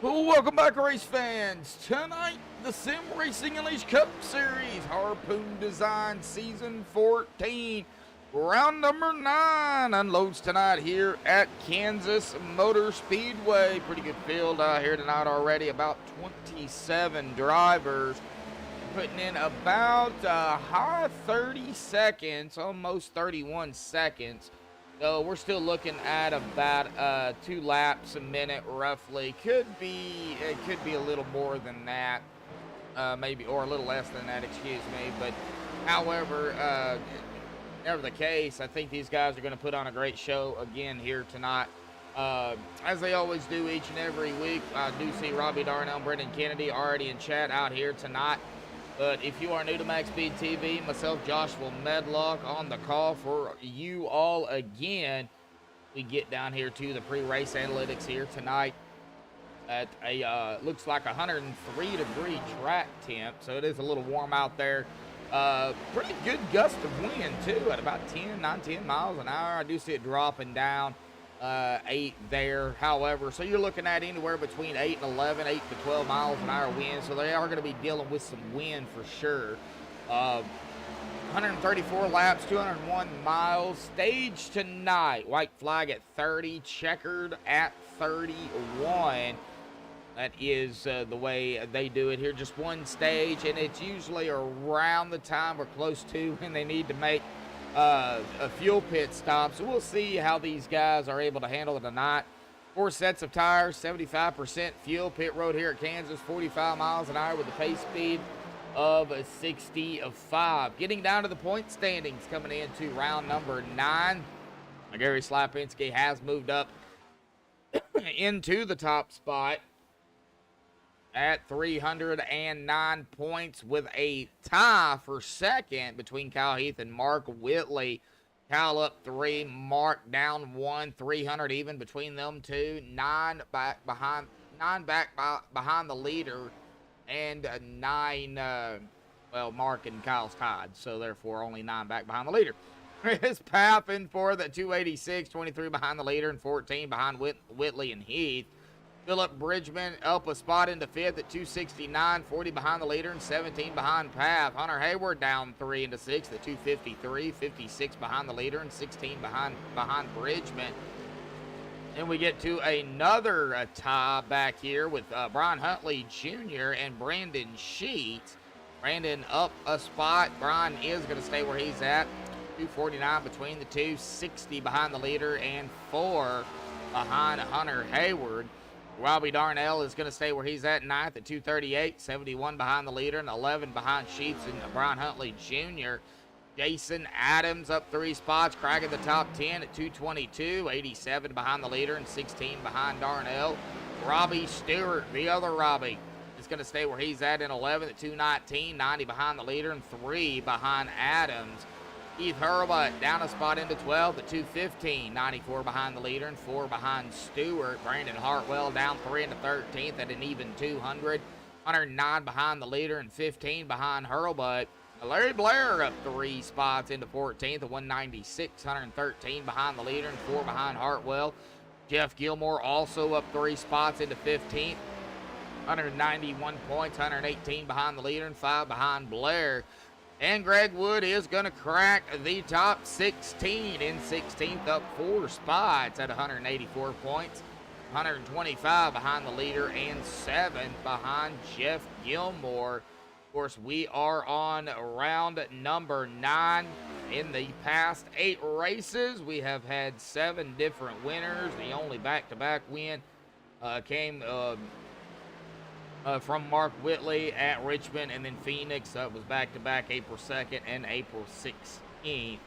Well, welcome back, race fans. Tonight, the Sim Racing Unleashed Cup Series, Harpoon Design Season 14, round number 9 unloads tonight here at Kansas Motor Speedway. Pretty good field here tonight already, about 27 drivers, putting in about high 30 seconds, almost 31 seconds. So we're still looking at about 2 laps a minute roughly. It could be a little more than that, maybe, or a little less than that, excuse me. But however, never the case, I think these guys are going to put on a great show again here tonight. As they always do each and every week. I do see Robbie Darnell and Brendan Kennedy already in chat out here tonight. But if you are new to MaxspeedTV, myself, Joshua Medlock, on the call for you all again. We get down here to the pre-race analytics here tonight at a, looks like 103-degree track temp, so it is a little warm out there. Pretty good gust of wind, too, at about 9-10 miles an hour. I do see it dropping down 8 there. However, so you're looking at anywhere between 8 and 11, 8 to 12 miles an hour wind. So they are going to be dealing with some wind for sure. 134 laps, 201 miles. Stage tonight. White flag at 30, checkered at 31. That is the way they do it here. Just one stage, and it's usually around the time or close to when they need to make a fuel pit stop. So we'll see how these guys are able to handle it tonight. 4 sets of tires, 75% fuel. Pit road here at Kansas, 45 miles an hour with a pace speed of 65. Getting down to the point standings, coming into round number 9. Gary Slapinski has moved up into the top spot at 309 points, with a tie for second between Kyle Heath and Mark Whitley. Kyle up 3, Mark down 1, 300 even between them two. 9 back behind the leader, and 9. Well, Mark and Kyle's tied, so therefore only 9 back behind the leader. Chris Pappin for the 286, 23 behind the leader, and 14 behind Whitley and Heath. Philip Bridgman up a spot into 5th at 269, 40 behind the leader, and 17 behind Path. Hunter Hayward down 3 into 6th at 253, 56 behind the leader, and 16 behind Bridgman. Then we get to another tie back here with Brian Huntley Jr. and Brandon Sheets. Brandon up a spot. Brian is going to stay where he's at. 249 between the two, 60 behind the leader, and 4 behind Hunter Hayward. Robbie Darnell is going to stay where he's at, 9th at 238, 71 behind the leader, and 11 behind Sheets and Brian Huntley Jr. Jason Adams up 3 spots, cracking the top 10 at 222, 87 behind the leader, and 16 behind Darnell. Robbie Stewart, the other Robbie, is going to stay where he's at in 11th at 219, 90 behind the leader, and 3 behind Adams. Keith Hurlbut down a spot into 12th at 215, 94 behind the leader, and 4 behind Stewart. Brandon Hartwell down 3 into 13th at an even 200, 109 behind the leader, and 15 behind Hurlbut. Larry Blair up 3 spots into 14th at 196, 113 behind the leader, and 4 behind Hartwell. Jeff Gilmore also up 3 spots into 15th, 191 points, 118 behind the leader, and 5 behind Blair. And Greg Wood is going to crack the top 16 in 16th, up 4 spots at 184 points, 125 behind the leader, and 7 behind Jeff Gilmore. Of course, we are on round number 9. In the past 8 races, we have had 7 different winners. The only back-to-back win came from Mark Whitley at Richmond, and then Phoenix. It was back-to-back April 2nd and April 16th.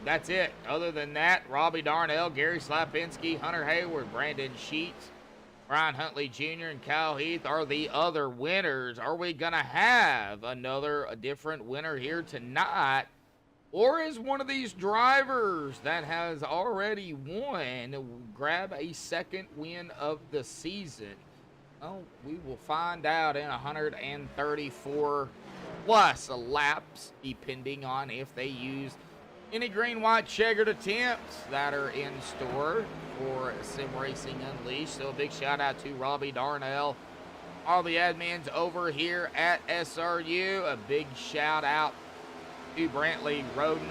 That's it. Other than that, Robbie Darnell, Gary Slapinski, Hunter Hayward, Brandon Sheets, Brian Huntley Jr., and Kyle Heath are the other winners. Are we going to have a different winner here tonight? Or is one of these drivers that has already won grab a second win of the season? Well, we will find out in 134 plus laps, depending on if they use Any green, white, checkered attempts that are in store for Sim Racing Unleashed. So a big shout out to Robbie Darnell, all the admins over here at SRU. A big shout out to Brantley Roden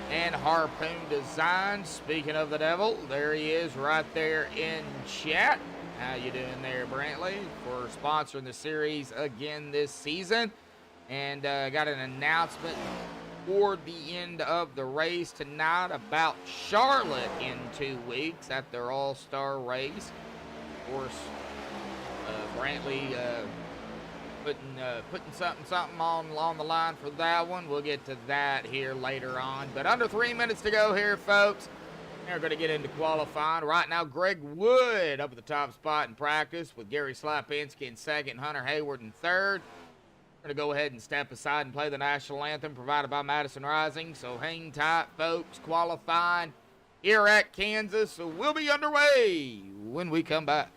and Harpoon Design. Speaking of the devil, there he is right there in chat. How you doing there, Brantley, for sponsoring the series again this season. And got an announcement toward the end of the race tonight about Charlotte in 2 weeks at their all-star race. Of course, Brantley putting something on the line for that one. We'll get to that here later on. But under 3 minutes to go here, folks. We're going to get into qualifying. Right now, Greg Wood up at the top spot in practice with Gary Slapinski in second, Hunter Hayward in third. We're going to go ahead and step aside and play the national anthem provided by Madison Rising. So hang tight, folks. Qualifying here at Kansas. So we'll be underway when we come back.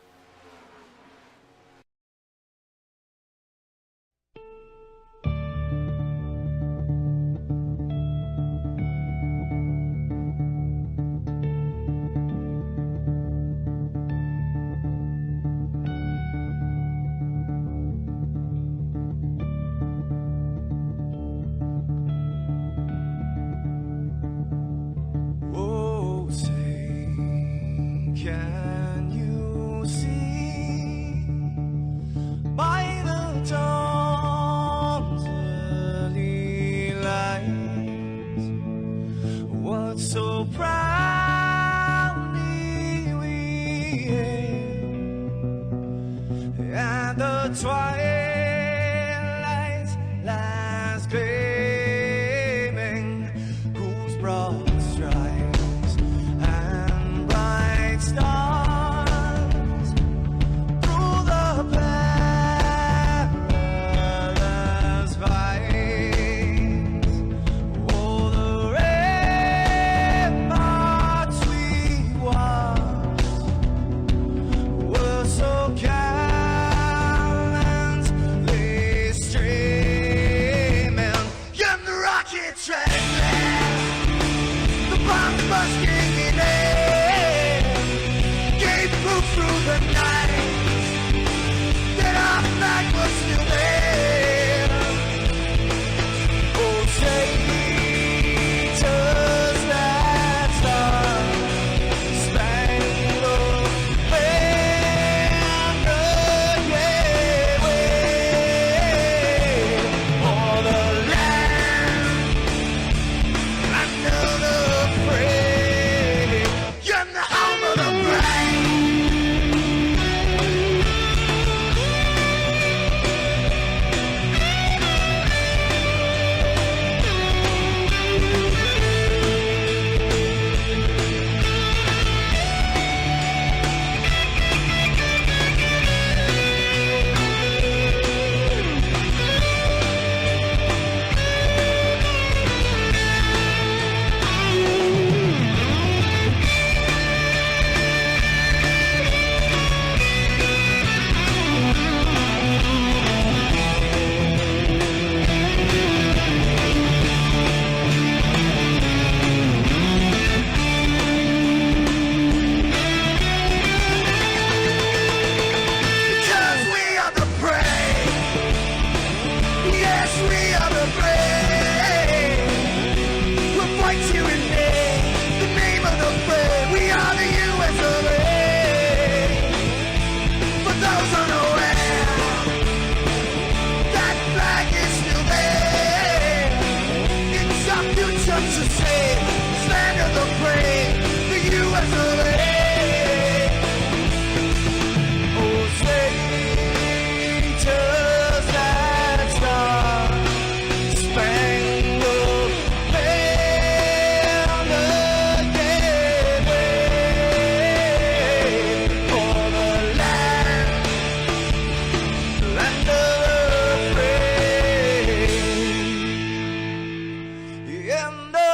In the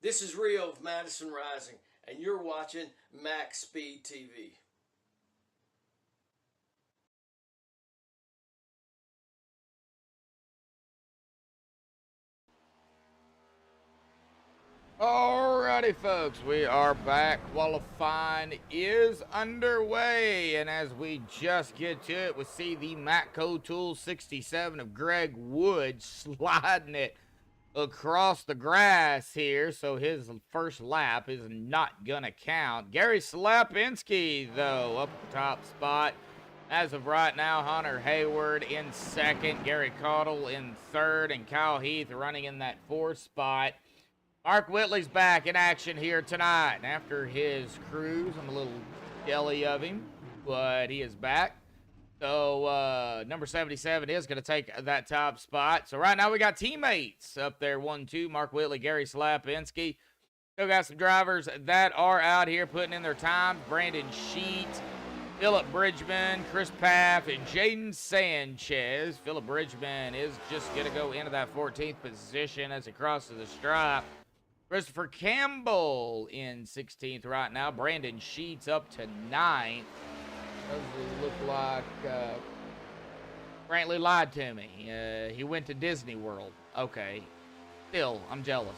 This is Rio of Madison Rising, and you're watching MaxspeedTV. Alrighty, folks, we are back. Qualifying is underway, and as we just get to it, we see the Matco Tool 67 of Greg Wood sliding it across the grass here, so his first lap is not gonna count. Gary Slapinski, though, up at the top spot. As of right now, Hunter Hayward in second, Gary Caudle in third, and Kyle Heath running in that fourth spot. Mark Whitley's back in action here tonight. And after his cruise, I'm a little jelly of him, but he is back. So number 77 is going to take that top spot. So right now we got teammates up there, 1-2, Mark Whitley, Gary Slapinski. Still got some drivers that are out here putting in their time. Brandon Sheet, Philip Bridgman, Chris Paff, and Jaden Sanchez. Philip Bridgman is just going to go into that 14th position as he crosses the stripe. Christopher Campbell in 16th right now. Brandon Sheets up to 9th. Does look like Brantley lied to me. He went to Disney World. Okay. Still, I'm jealous.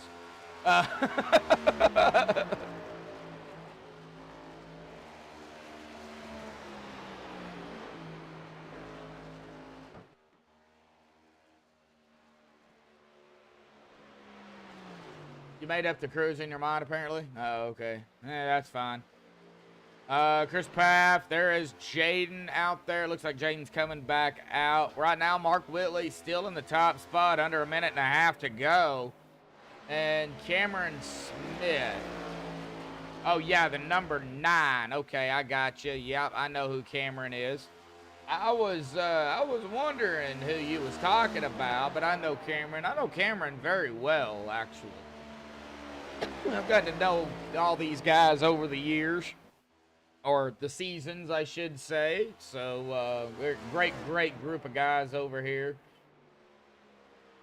You made up the cruise in your mind, apparently? Oh, okay. That's fine. Chris Paff, there is Jaden out there. Looks like Jaden's coming back out. Right now, Mark Whitley still in the top spot, under a minute and a half to go. And Cameron Smith. Oh, yeah, the number 9. Okay, I got you. Yep, I know who Cameron is. I was wondering who you was talking about, but I know Cameron. I know Cameron very well, actually. I've gotten to know all these guys over the years, or the seasons, I should say. So, we're a great group of guys over here.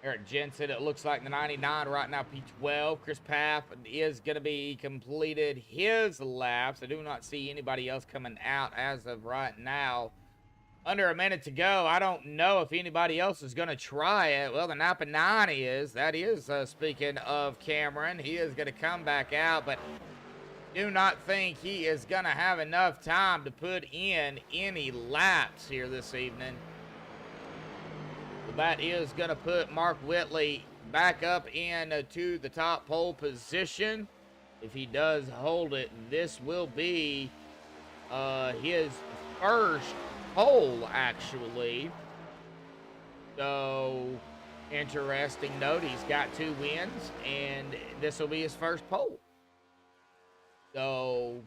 Eric Jensen, it looks like the 99 right now, P12. Chris Paff is going to be completed his laps. I do not see anybody else coming out as of right now. Under a minute to go. I don't know if anybody else is going to try it. Well, the Napa 9 is. That is, speaking of Cameron, he is going to come back out, but do not think he is going to have enough time to put in any laps here this evening. So that is going to put Mark Whitley back up into the top pole position. If he does hold it, this will be his first pole, actually. So, interesting note, he's got 2 wins, and this will be his first pole. So,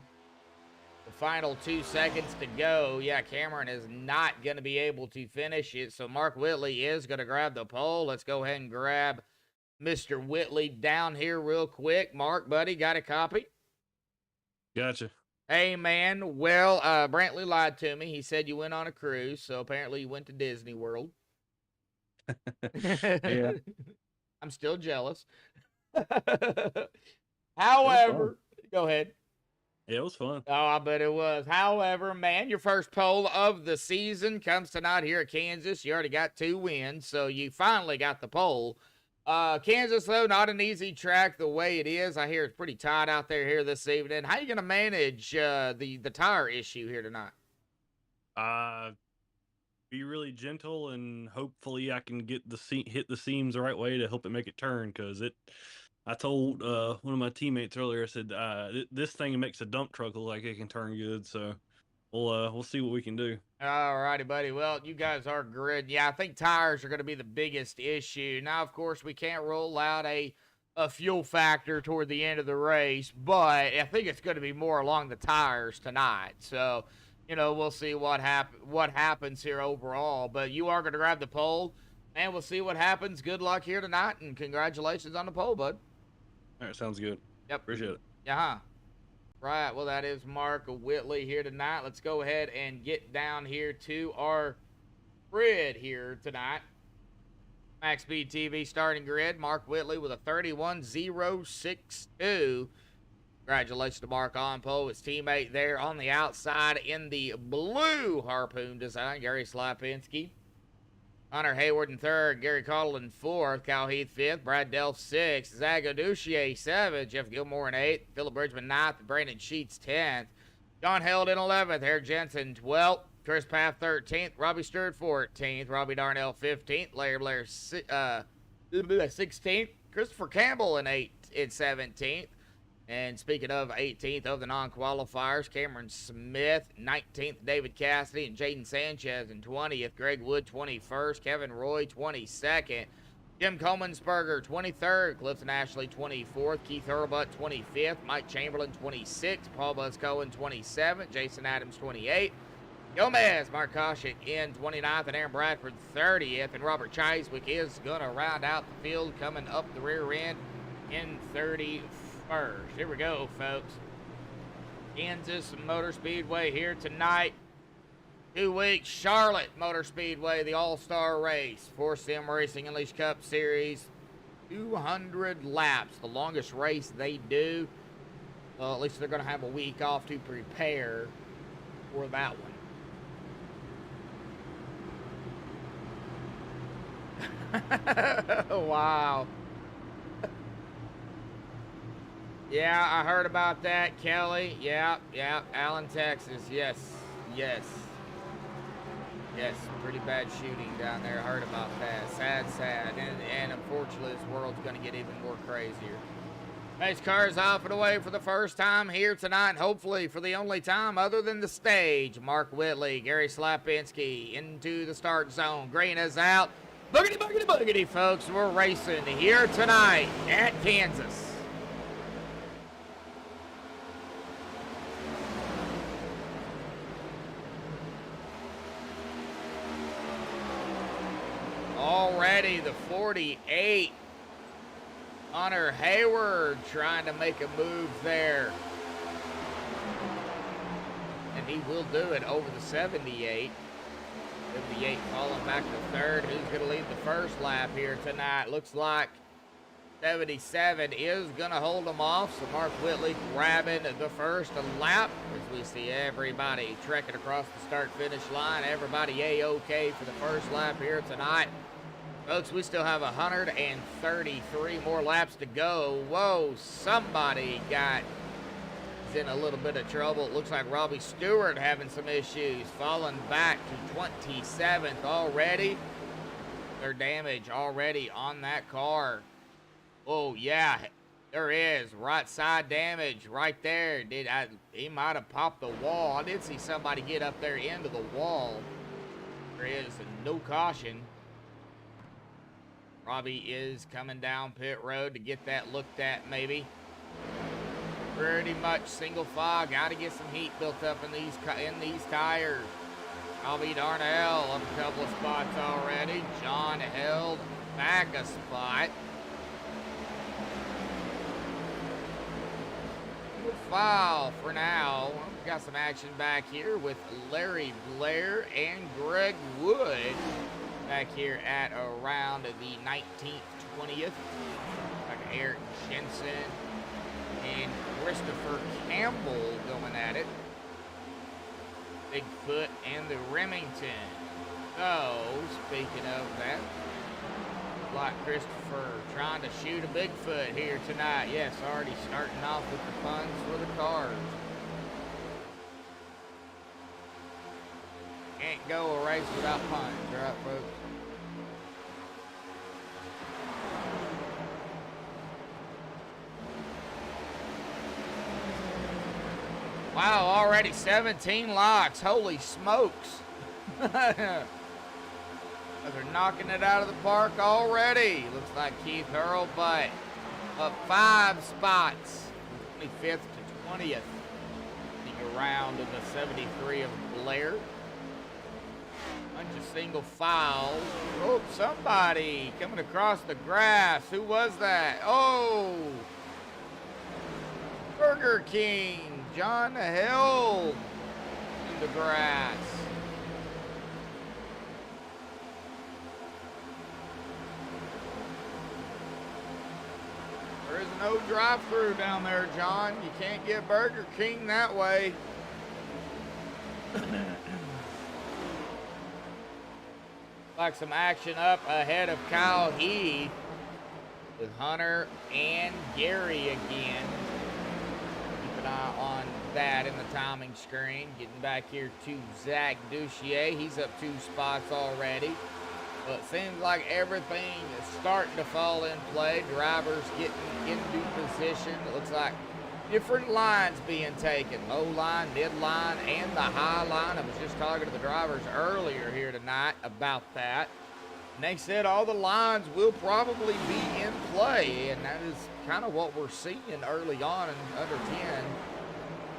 the final 2 seconds to go. Yeah, Cameron is not going to be able to finish it, so Mark Whitley is going to grab the pole. Let's go ahead and grab Mr. Whitley down here real quick. Mark, buddy, got a copy? Gotcha. Hey, man. Well, Brantley lied to me. He said you went on a cruise, so apparently you went to Disney World. Yeah. I'm still jealous. However, go ahead. Yeah, it was fun. Oh, I bet it was. However, man, your first pole of the season comes tonight here at Kansas. You already got 2 wins, so you finally got the pole. Kansas, though, not an easy track the way it is. I hear it's pretty tight out there here this evening. How you going to manage the tire issue here tonight? Be really gentle, and hopefully I can get hit the seams the right way to help it make it turn, because I told one of my teammates earlier, I said, this thing makes a dump truck look like it can turn good, so we'll see what we can do. All righty, buddy. Well, you guys are good. Yeah, I think tires are going to be the biggest issue. Now, of course, we can't roll out a fuel factor toward the end of the race, but I think it's going to be more along the tires tonight. So, you know, we'll see what happens here overall. But you are going to grab the pole, and we'll see what happens. Good luck here tonight, and congratulations on the pole, bud. All right, sounds good. Yep. Appreciate it. Yeah. Right, well, that is Mark Whitley here tonight. Let's go ahead and get down here to our grid here tonight. MaxspeedTV starting grid. Mark Whitley with a 31.062. Congratulations to Mark on pole, his teammate there on the outside in the blue Harpoon design, Gary Slapinski. Hunter Hayward in third, Gary Cottle in fourth, Kyle Heath fifth, Brad Delph sixth, Zago Duchier seventh, Jeff Gilmore in eighth, Philip Bridgman ninth, Brandon Sheets 10th, John Held in 11th, Eric Jensen 12th, Chris Paff 13th, Robbie Stewart 14th, Robbie Darnell 15th, Larry Blair 16th, Christopher Campbell in 17th. And speaking of 18th of the non-qualifiers, Cameron Smith, 19th, David Cassidy, and Jaden Sanchez in 20th, Greg Wood 21st, Kevin Roy 22nd, Jim Comensberger 23rd, Clifton Ashley 24th, Keith Hurlbutt 25th, Mike Chamberlain 26th, Paul Buzz Cohen 27th, Jason Adams 28th, Gomez Markoshik in 29th, and Aaron Bradford 30th, and Robert Chiswick is going to round out the field coming up the rear end in 31st. Here we go, folks. Kansas Motor Speedway here tonight. 2 weeks, Charlotte Motor Speedway, the All-Star Race. 4Sim Racing Unleashed Cup Series. 200 laps, the longest race they do. Well, at least they're going to have a week off to prepare for that one. Wow. Yeah, I heard about that, Kelly. Yeah, Allen, Texas. Yes. Pretty bad shooting down there. I heard about that. Sad. And unfortunately, this world's going to get even more crazier. Pace cars off and away for the first time here tonight, and hopefully for the only time other than the stage. Mark Whitley, Gary Slapinski into the start zone. Green is out. Boogity, folks. We're racing here tonight at Kansas. Already the 48, Hunter Hayward trying to make a move there. And he will do it over the 78. 78 falling back to third. Who's going to lead the first lap here tonight? Looks like 77 is going to hold them off. So Mark Whitley grabbing the first lap as we see everybody trekking across the start-finish line. Everybody A-OK for the first lap here tonight. Folks, we still have 133 more laps to go. Whoa, somebody is in a little bit of trouble. It looks like Robbie Stewart having some issues, falling back to 27th already. Their damage already on that car. Oh, yeah, there is. Right side damage right there. He might have popped the wall. I did see somebody get up there into the wall. There is no caution. Robbie is coming down pit road to get that looked at, maybe. Pretty much single file. Got to get some heat built up in these tires. Robbie Darnell up a couple of spots already. John Held back a spot. Single file for now. We've got some action back here with Larry Blair and Greg Wood. Back here at around the 19th, 20th. Like Eric Jensen and Christopher Campbell going at it. Bigfoot and the Remington. So, speaking of that, like Christopher trying to shoot a Bigfoot here tonight. Yes, already starting off with the funds for the cars. Can't go a race without puns, right, folks? Wow, already 17 locks. Holy smokes. They're knocking it out of the park already. Looks like Keith Hurlbutt up 5 spots. 25th to 20th. Around to the 73 of Blair. Bunch of single files. Oh, somebody coming across the grass. Who was that? Oh! Burger King. John Held in the grass. no drive-through down there, John. You can't get Burger King that way. Like some action up ahead of Kyle Heath with Hunter and Gary again. Keep an eye on that in the timing screen. Getting back here to Zach Duchier. He's up 2 spots already. But it seems like everything is starting to fall in play. Drivers getting into position. It looks like different lines being taken. Low line, mid line, and the high line. I was just talking to the drivers earlier here tonight about that. And they said all the lines will probably be in play. And that is kind of what we're seeing early on in under 10.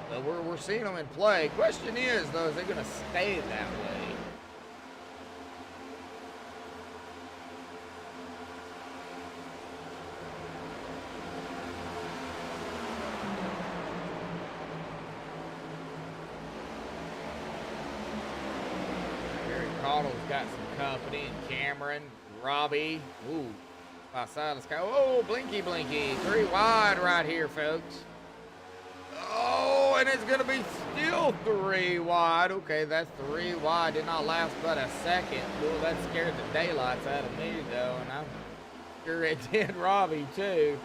So we're seeing them in play. Question is, though, is they going to stay that way? Caudle's got some company, and Cameron, Robbie, ooh, outside the sky. Oh, blinky, blinky. 3 wide right here, folks. Oh, and it's going to be still 3 wide. Okay, that's 3 wide. Did not last but a second. Well, that scared the daylights out of me, though, and I'm sure it did Robbie, too.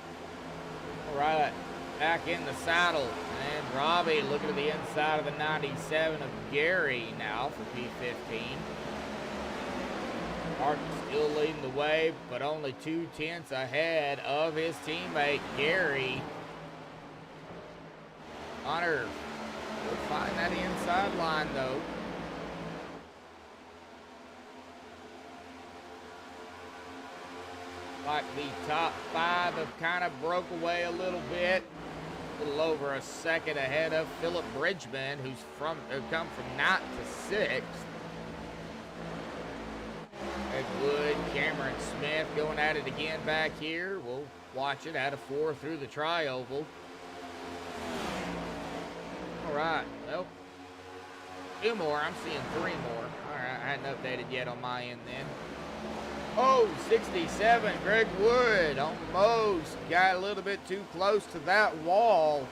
All right, back in the saddle. And Robbie looking at the inside of the 97 of Gary now for P15. Martin still leading the way, but only 2 tenths ahead of his teammate, Gary. Hunter will find that inside line, though. Like the top 5 have kind of broke away a little bit. A little over a second ahead of Philip Bridgman, who's come from 9th to 6th. Edwood, Cameron Smith going at it again back here. We'll watch it out of 4 through the tri-oval. All right, well, 2 more. I'm seeing 3 more. All right, I hadn't updated yet on my end then. Oh, 67, Greg Wood almost got a little bit too close to that wall.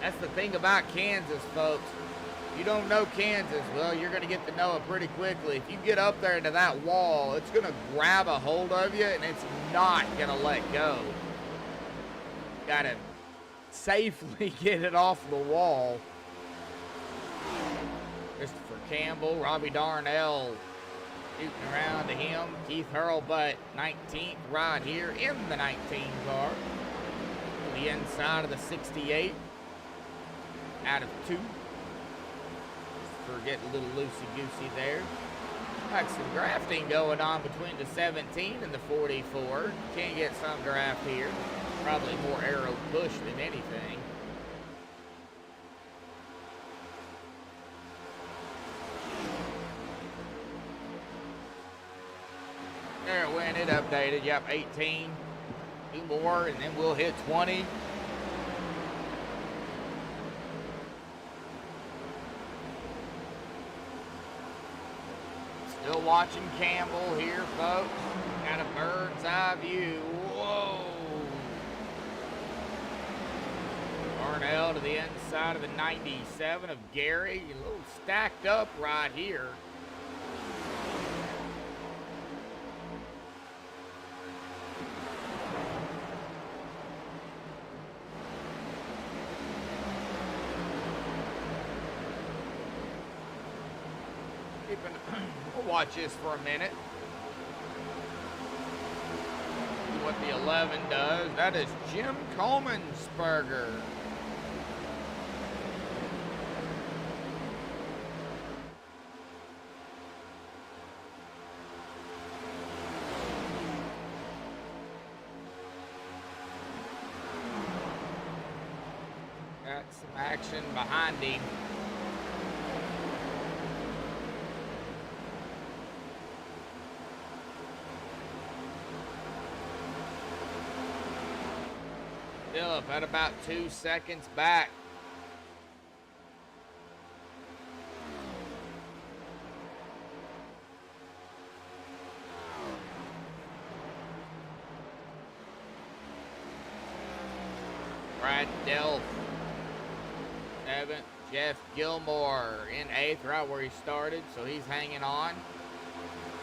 That's the thing about Kansas, folks. You don't know Kansas, well, you're going to get to know it pretty quickly. If you get up there to that wall, it's going to grab a hold of you, and it's not going to let go. Got to safely get it off the wall. Christopher Campbell, Robbie Darnell shooting around to him. Keith Hurlbutt, 19th right here in the 19 car. The inside of the 68 out of 2. For getting a little loosey-goosey there. Like some drafting going on between the 17 and the 44. Can't get some draft here. Probably more aero push than anything. There, when it updated, yep, 18. 2 more, and then we'll hit 20. Still watching Campbell here, folks. Got a bird's eye view. Whoa. Darnell to the inside of the 97 of Gary. A little stacked up right here. We'll watch this for a minute. See what the 11 does. That is Jim Coleman'sberger. Got some action behind him. Phillip at about 2 seconds back. Brad Delph, 7th. Jeff Gilmore in 8th, right where he started, so he's hanging on.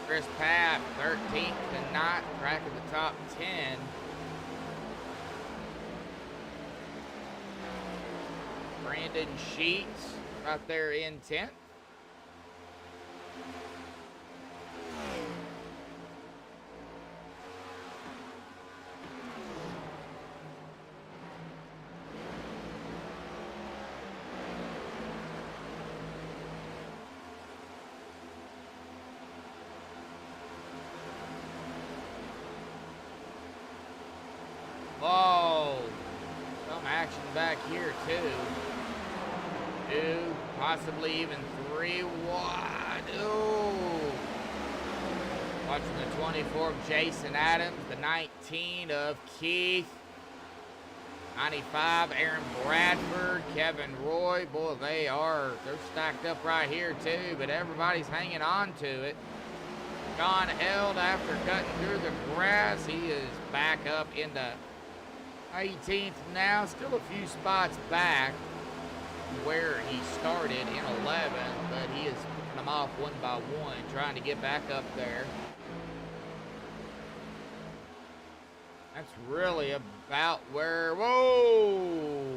Chris Papp, 13th tonight, cracking the top 10. Brandon Sheets, right there in 10th. Whoa, some action back here too. 2, possibly even 3 wide. Ooh. Watching the 24 of Jason Adams, the 19 of Keith, 95 Aaron Bradford, Kevin Roy. Boy, they're stacked up right here too, but everybody's hanging on to it. John Held, after cutting through the grass, he is back up into 18th now, still a few spots back where he started in 11th, but he is picking them off one by one, trying to get back up there. That's really about where, whoa!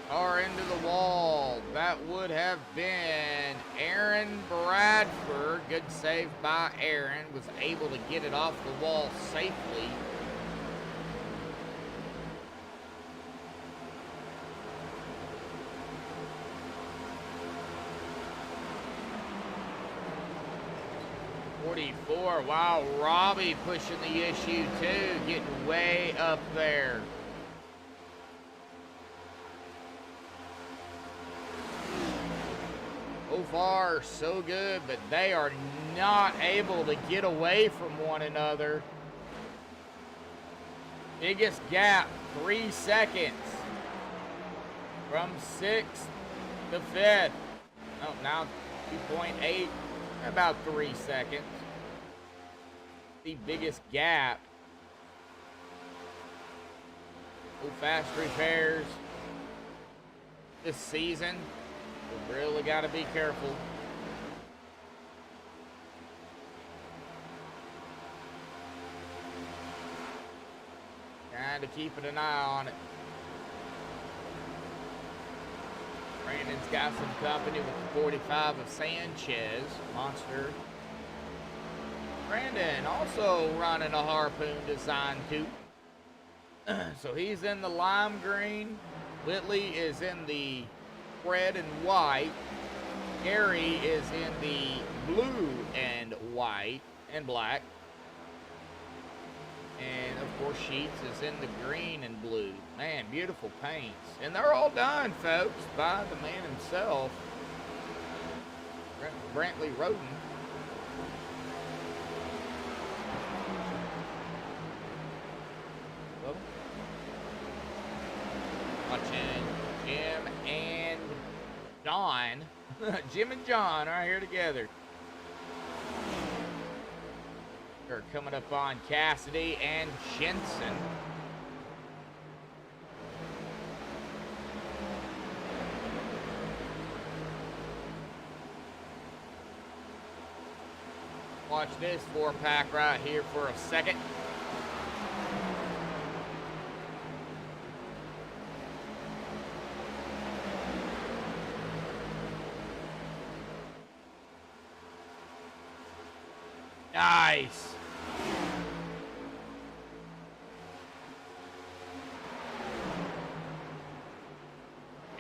Car into the wall. That would have been Aaron Bradford. Good save by Aaron, was able to get it off the wall safely. Wow, Robbie pushing the issue too, getting way up there. So far, so good, but they are not able to get away from one another. Biggest gap, 3 seconds from 6th to 5th. Oh, now 2.8, about 3 seconds. The biggest gap. Oh, fast repairs this season. We really got to be careful. Kind of keeping an eye on it. Brandon's got some company with the 45 of Sanchez, Monster. Brandon also running a Harpoon design coupe. So he's in the lime green. Whitley is in the red and white. Gary is in the blue and white and black. And of course Sheets is in the green and blue. Man, beautiful paints. And they're all done, folks, by the man himself, Brantley Roden. Watching Jim and John. Jim and John are here together. They're coming up on Cassidy and Jensen. Watch this 4-pack right here for a second. Nice.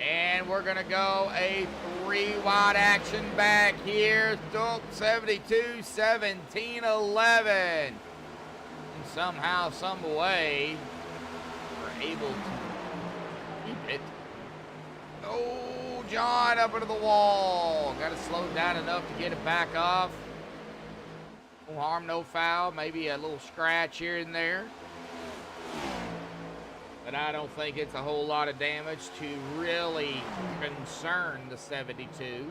And we're going to go a 3-wide action back here. 72, 17, 11. And somehow, some way, we're able to keep it. Oh, John up into the wall. Got to slow down enough to get it back off. No harm, no foul. Maybe a little scratch here and there. But I don't think it's a whole lot of damage to really concern the 72.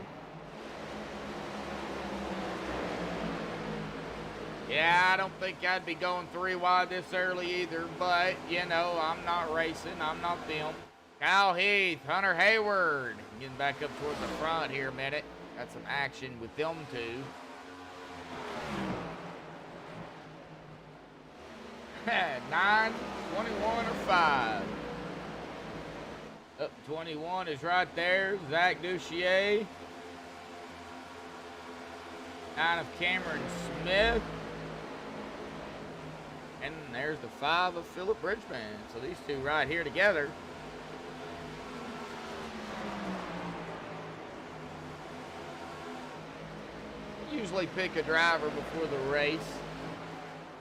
Yeah, I don't think I'd be going 3 wide this early either, but, you know, I'm not racing. I'm not them. Kyle Heath, Hunter Hayward, getting back up towards the front here a minute. Got some action with them two. 9, 21, or 5. Up 21 is right there. Zach Duchier. 9 of Cameron Smith. And there's the 5 of Philip Bridgman. So these two right here together. Usually pick a driver before the race,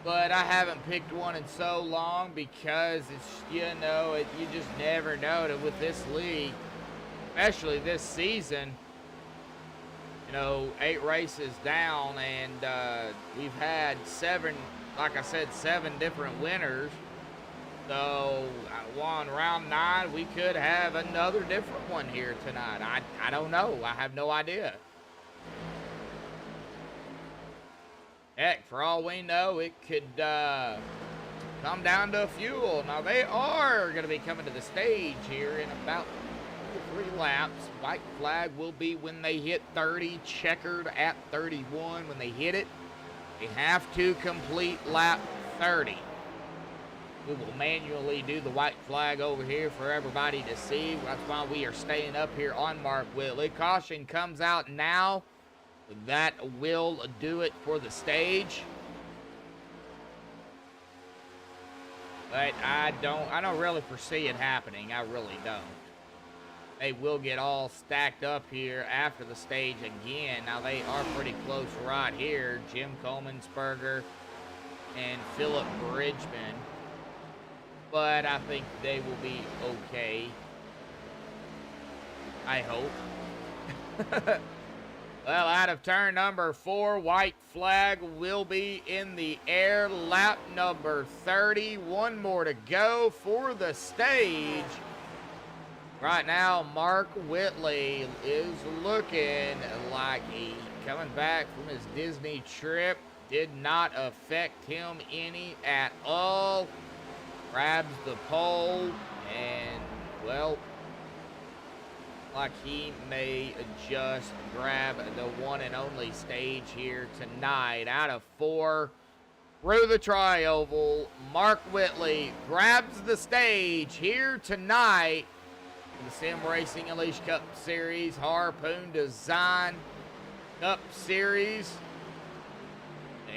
but I haven't picked one in so long because it's, you know, you just never know that with this league, especially this season, you know, 8 races down, and we've had 7, like I said, 7 different winners. So on round 9, we could have another different one here tonight. I don't know. I have no idea. Heck, for all we know, it could come down to fuel. Now, they are going to be coming to the stage here in about 2 or 3 laps. White flag will be when they hit 30, checkered at 31. When they hit it, they have to complete lap 30. We will manually do the white flag over here for everybody to see. That's why we are staying up here on Mark Whitley. Caution comes out now. That will do it for the stage. But I don't really foresee it happening. I really don't. They will get all stacked up here after the stage again. Now they are pretty close right here. Jim Coleman'sberger and Philip Bridgman. But I think they will be okay. I hope. Well, out of turn number 4, white flag will be in the air. Lap number 30. 1 more to go for the stage. Right now, Mark Whitley is looking like he coming back from his Disney trip. Did not affect him any at all. Grabs the pole and, well, like he may just grab the one and only stage here tonight. Out of 4, through the tri-oval, Mark Whitley grabs the stage here tonight in the Sim Racing Unleashed Cup Series, Harpoon Design Cup Series.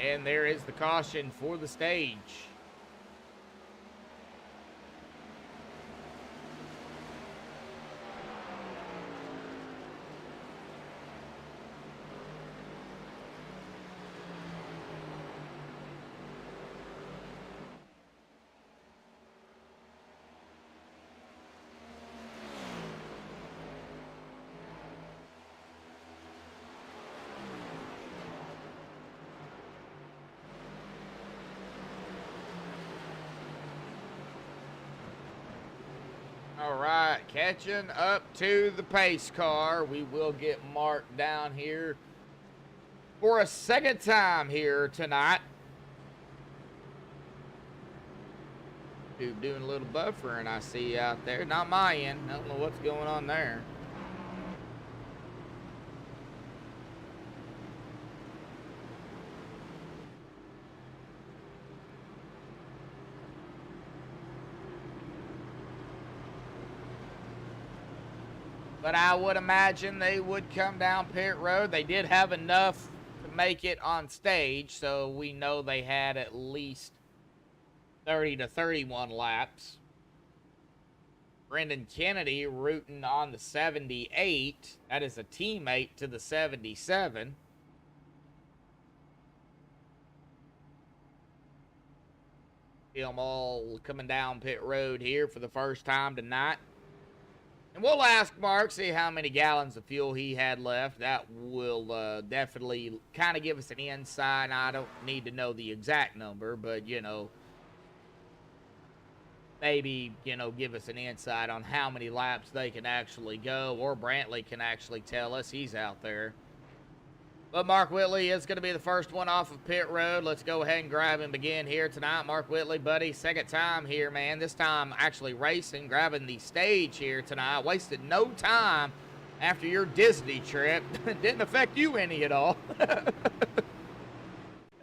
And there is the caution for the stage. All right, catching up to the pace car. We will get Mark down here for a second time here tonight. Doing a little buffering I see out there. Not my end. I don't know what's going on there. But I would imagine they would come down pit road. They did have enough to make it on stage, so we know they had at least 30 to 31 laps. Brendan Kennedy rooting on the 78. That is a teammate to the 77. See them all coming down pit road here for the first time tonight. And we'll ask Mark, see how many gallons of fuel he had left. That will definitely kind of give us an insight. I don't need to know the exact number, but, you know, maybe, you know, give us an insight on how many laps they can actually go, or Brantley can actually tell us. He's out there. But Mark Whitley is going to be the first one off of pit road. Let's go ahead and grab him again here tonight. Mark Whitley, buddy, second time here, man. This time actually racing, grabbing the stage here tonight. Wasted no time after your Disney trip. Didn't affect you any at all.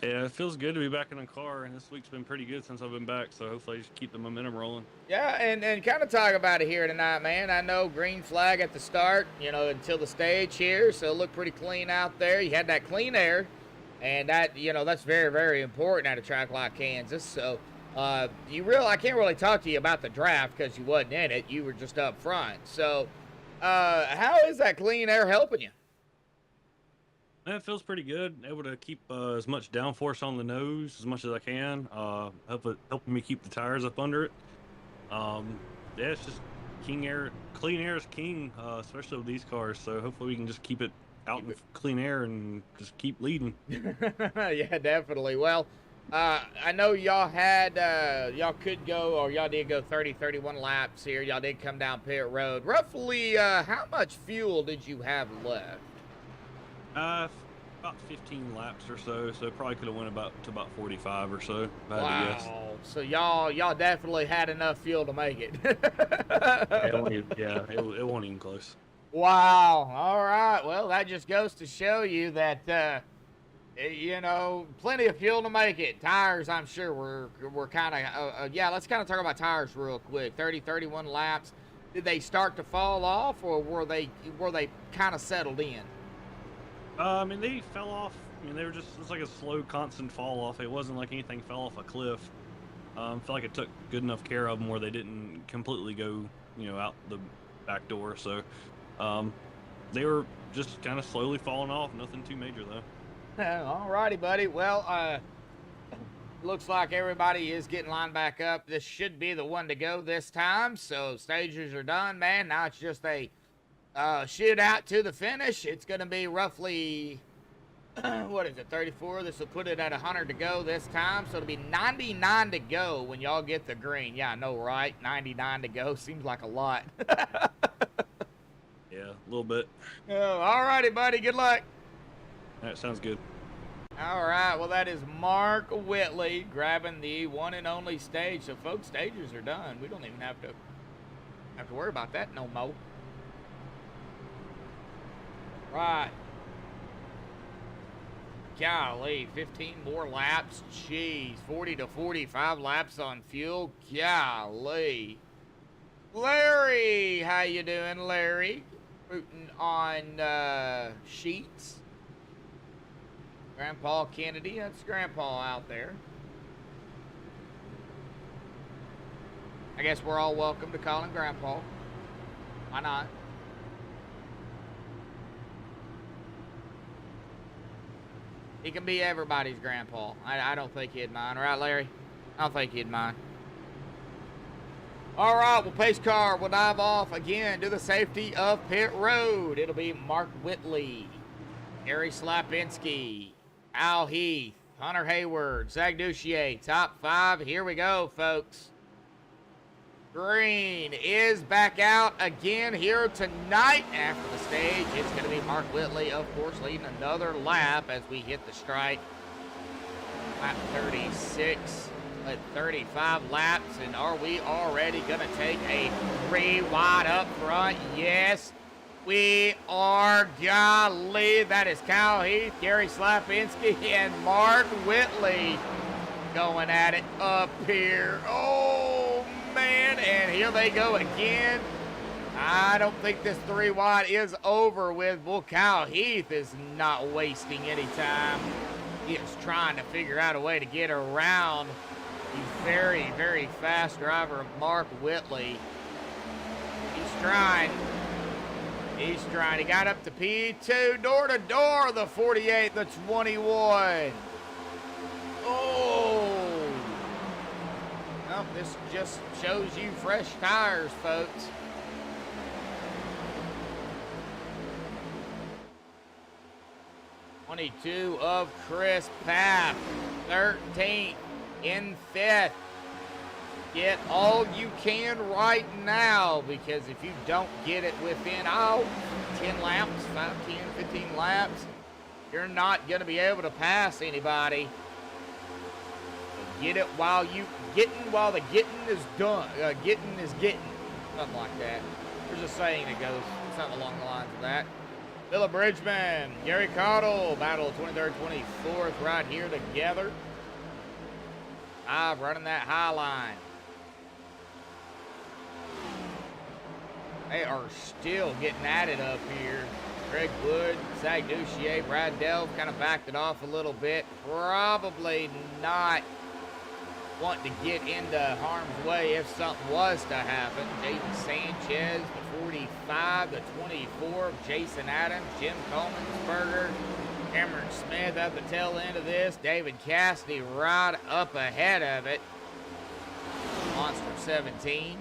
Yeah, it feels good to be back in the car, and this week's been pretty good since I've been back, so hopefully I just keep the momentum rolling. Yeah, and kind of talk about it here tonight, man. I know green flag at the start, you know, until the stage here, so it looked pretty clean out there. You had that clean air, and that, you know, that's very, very important at a track like Kansas. So, I can't really talk to you about the draft because you wasn't in it. You were just up front. So, how is that clean air helping you? It feels pretty good. Able to keep as much downforce on the nose as much as I can. Helping me keep the tires up under it. Yeah, it's just clean air is king, especially with these cars. So hopefully we can just keep it out in clean air and just keep leading. Yeah, definitely. Well, I know y'all had, y'all could go, or y'all did go 30, 31 laps here. Y'all did come down pit road. Roughly, how much fuel did you have left? About 15 laps or so. So probably could have went to about 45 or so. Wow. So y'all definitely had enough fuel to make it. It wasn't even close. Wow. All right. Well, that just goes to show you that, you know, plenty of fuel to make it. Tires, I'm sure, were kind of, yeah, let's kind of talk about tires real quick. 30, 31 laps. Did they start to fall off, or were they kind of settled in? I mean, they fell off. I mean, it's like a slow, constant fall off. It wasn't like anything fell off a cliff. I feel like it took good enough care of them where they didn't completely go, you know, out the back door. So, they were just kind of slowly falling off. Nothing too major, though. All righty, buddy. Well, looks like everybody is getting lined back up. This should be the one to go this time. So, stages are done, man. Now it's just a shoot out to the finish. It's going to be roughly, what is it, 34? This will put it at 100 to go this time. So it'll be 99 to go when y'all get the green. Yeah, I know, right? 99 to go. Seems like a lot. Yeah, a little bit. Oh, all righty, buddy. Good luck. All right, sounds good. All right. Well, that is Mark Whitley grabbing the one and only stage. So, folks, stages are done. We don't even have to worry about that no more. Right. Golly, 15 more laps. Jeez, 40 to 45 laps on fuel. Golly. Larry, how you doing, Larry? Rooting on Sheets. Grandpa Kennedy, that's Grandpa out there. I guess we're all welcome to call him Grandpa. Why not? He can be everybody's grandpa. I don't think he'd mind. Right, Larry? I don't think he'd mind. All right, well, pace car will dive off again to the safety of pit road. It'll be Mark Whitley, Gary Slapinski, Al Heath, Hunter Hayward, Zach Duchier, top 5. Here we go, folks. Green is back out again here tonight after the stage. It's going to be Mark Whitley, of course, leading another lap as we hit the strike. Lap 36 at 35 laps. And are we already going to take a 3 wide up front? Yes, we are. Golly, that is Kyle Heath, Gary Slapinski, and Mark Whitley going at it up here. Oh, man, and here they go again. I don't think this 3 wide is over with. Well, Kyle Heath is not wasting any time. He is trying to figure out a way to get around the very, very fast driver, Mark Whitley. He's trying. He's trying. He got up to P2, door to door, the 48, the 21. Oh. Well, this just shows you fresh tires, folks. '22 of Chris Paff, 13th in 5th. Get all you can right now, because if you don't get it within 10 laps, 5, 10, 15 laps, you're not going to be able to pass anybody. Get it while while the getting is done. Getting is getting. Something like that. There's a saying that goes something along the lines of that. Phillip Bridgman, Gary Cottle, battle 23rd, 24th right here together. Running that high line. They are still getting at it up here. Greg Wood, Zach Duchier, Brad Delve kind of backed it off a little bit. Probably not wanting to get into harm's way if something was to happen. Jaden Sanchez, the 45, the 24, Jason Adams, Jim Coleman'sberger, Cameron Smith at the tail end of this. David Cassidy right up ahead of it. Monster 17.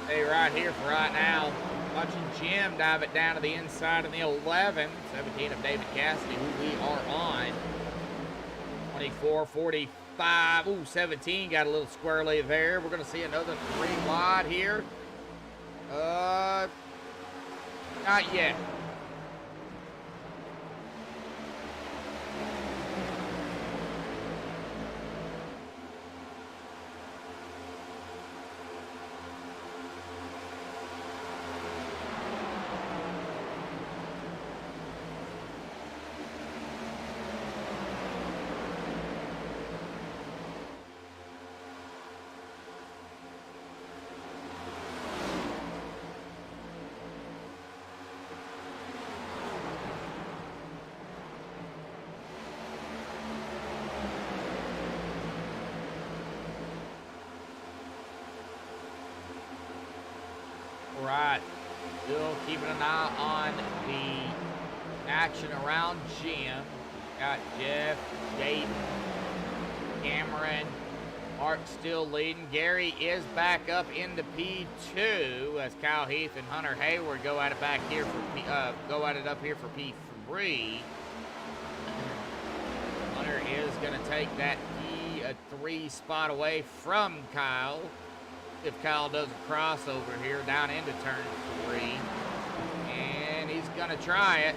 Hey, right here for right now, watching Jim dive it down to the inside of the 11. 17 of David Cassidy, who we are on. 24, 45, ooh, 17 got a little squirrely there. We're going to see another 3 wide here. Not yet. Right, still keeping an eye on the action around Jim. Got Jeff, Jaden, Cameron, Mark still leading. Gary is back up into P2 as Kyle Heath and Hunter Hayward go at it back here for go at it up here for P3. Hunter is going to take that P3 spot away from Kyle. If Kyle does a crossover here down into turn 3. And he's going to try it.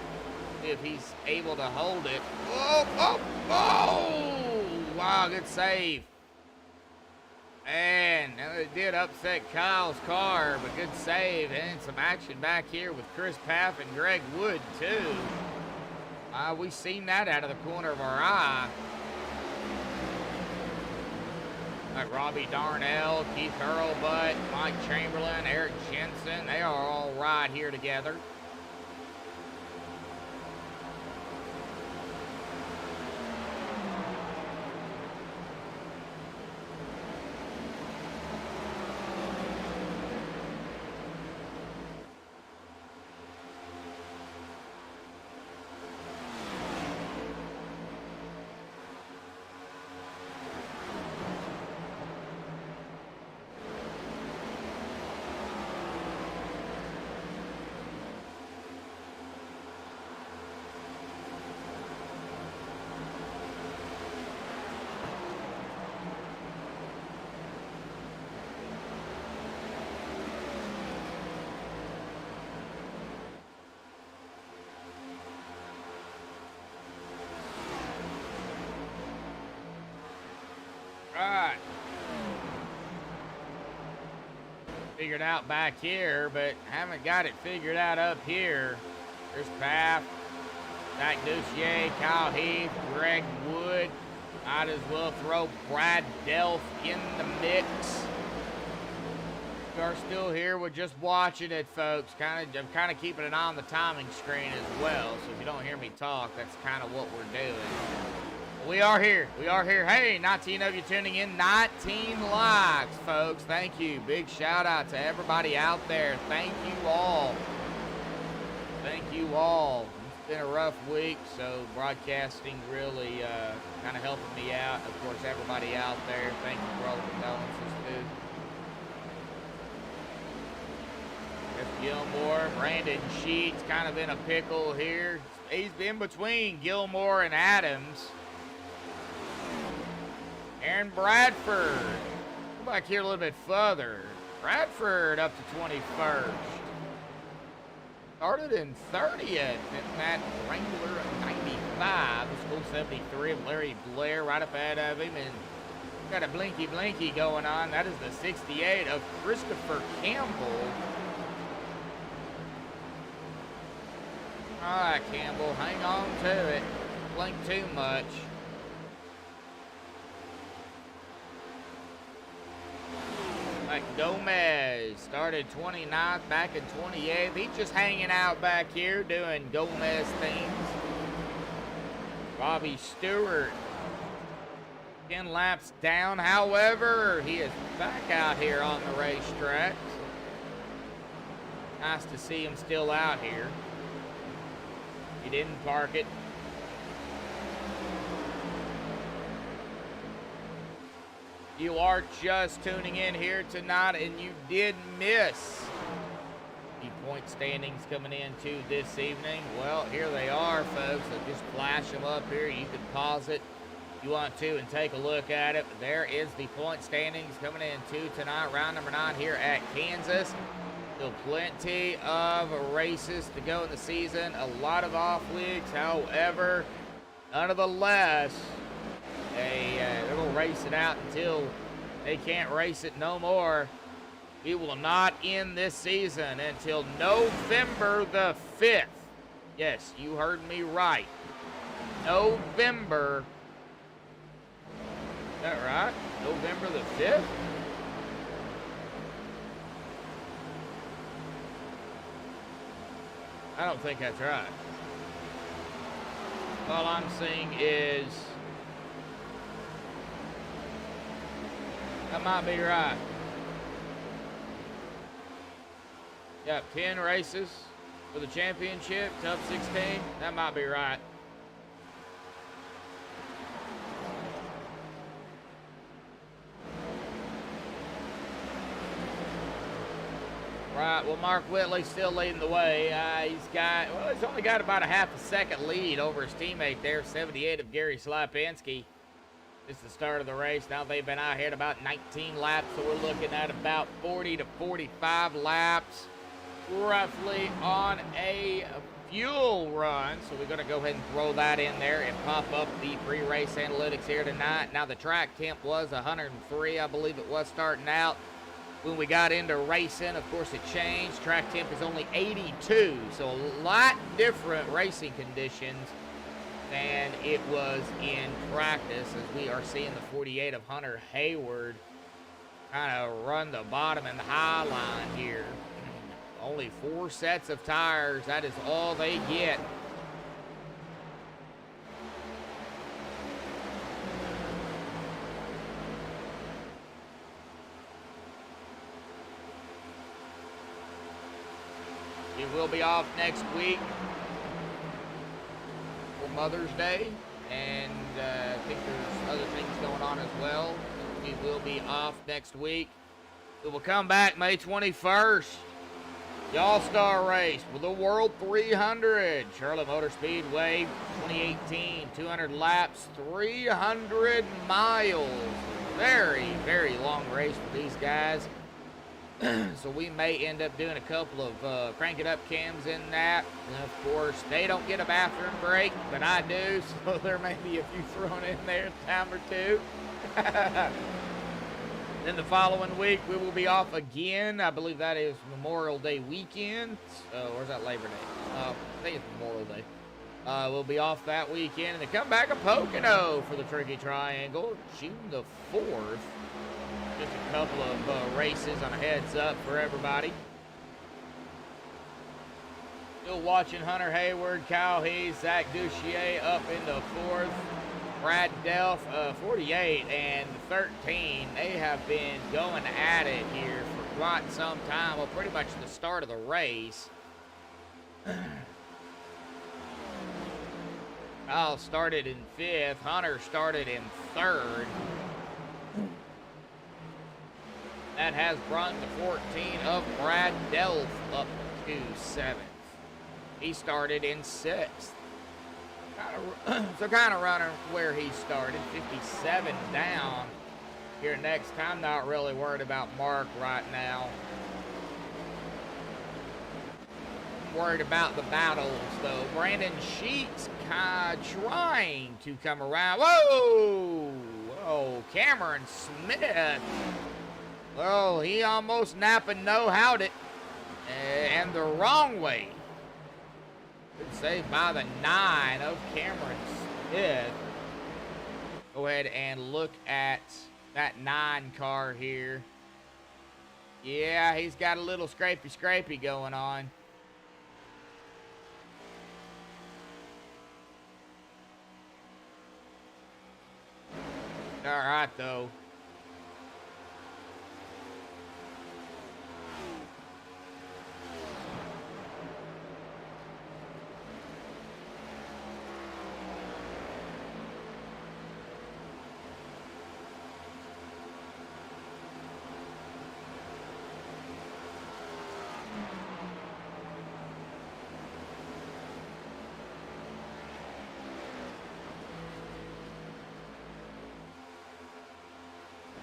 If he's able to hold it. Oh, oh, oh! Wow, good save. And it did upset Kyle's car, but good save. And some action back here with Chris Paff and Greg Wood, too. We've seen that out of the corner of our eye. Like Robbie Darnell, Keith Hurlbutt, Mike Chamberlain, Eric Jensen, they are all right here together. Right. Figured out back here, but haven't got it figured out up here. There's Paff, Zach Duchier, Kyle Heath, Greg Wood. Might as well throw Brad Delph in the mix. We are still here. We're just watching it, folks. I'm kind of keeping an eye on the timing screen as well. So if you don't hear me talk, that's kind of what we're doing. We are here. We are here. Hey, 19 of you tuning in. 19 likes, folks. Thank you. Big shout out to everybody out there. Thank you all. Thank you all. It's been a rough week, so broadcasting really kind of helping me out. Of course, everybody out there, thank you for all the condolences, too. Jeff Gilmore, Brandon Sheets kind of in a pickle here. He's in between Gilmore and Adams. Aaron Bradford. Go back here a little bit further. Bradford up to 21st. Started in 30th in that Wrangler 95. The school 73 of Larry Blair right up ahead of him. And got a blinky going on. That is the 68 of Christopher Campbell. All right, Campbell, hang on to it. Blink too much. Like Gomez started 29th, back in 28th. He's just hanging out back here doing Gomez things. Bobby Stewart, 10 laps down. However, he is back out here on the racetrack. Nice to see him still out here. He didn't park it. You are just tuning in here tonight and you did miss the point standings coming into this evening. Well, here they are, folks. I'll just flash them up here. You can pause it if you want to and take a look at it. But there is the point standings coming into tonight, round number 9 here at Kansas. Still plenty of races to go in the season. A lot of off weeks. However, nonetheless, it'll race it out until they can't race it no more. We will not end this season until November the 5th. Yes, you heard me right. November. Is that right? November the 5th? I don't think that's right. All I'm seeing is that might be right. Yep, 10 races for the championship, top 16. That might be right. Right, well, Mark Whitley's still leading the way. He's only got about a half a second lead over his teammate there, 78 of Gary Slapinski. This is the start of the race. Now they've been out here at about 19 laps, so we're looking at about 40 to 45 laps, roughly, on a fuel run. So we're going to go ahead and throw that in there and pop up the pre-race analytics here tonight. Now the track temp was 103, I believe it was starting out. When we got into racing, of course, it changed. Track temp is only 82, so a lot different racing conditions than it was in practice, as we are seeing the 48 of Hunter Hayward kind of run the bottom and the high line here. Only 4 sets of tires. That is all they get. It will be off next week for Mother's Day, and I think there's other things going on as well. We will be off next week. We will come back May 21st. The All-Star Race with the World 300. Charlotte Motor Speedway 2018, 200 laps, 300 miles. Very, very long race for these guys. So we may end up doing a couple of crank it up cams in that. And of course, they don't get a bathroom break, but I do, so there may be a few thrown in there a time or two. Then the following week, we will be off again. I believe that is Memorial Day weekend. Or is that Labor Day? I think it's Memorial Day. We'll be off that weekend. And then come back to Pocono for the Tricky Triangle, June the 4th. Just a couple of races on a heads up for everybody. Still watching Hunter Hayward, Kyle Heath, Zach Duchier up in the 4th. Brad Delph, 48 and 13. They have been going at it here for quite some time. Well, pretty much the start of the race. Kyle started in 5th. Hunter started in 3rd. That has brought the 14 of Brad Delph up to 7th. He started in 6th. So kind of running where he started, 57 down. Here next time, not really worried about Mark right now. I'm worried about the battles, though. Brandon Sheets trying to come around. Whoa! Whoa, Cameron Smith. Well, he almost napping no-how'd it. And the wrong way. Good save by the 9 of Cameron Smith. Go ahead and look at that 9 car here. Yeah, he's got a little scrapey going on. All right, though.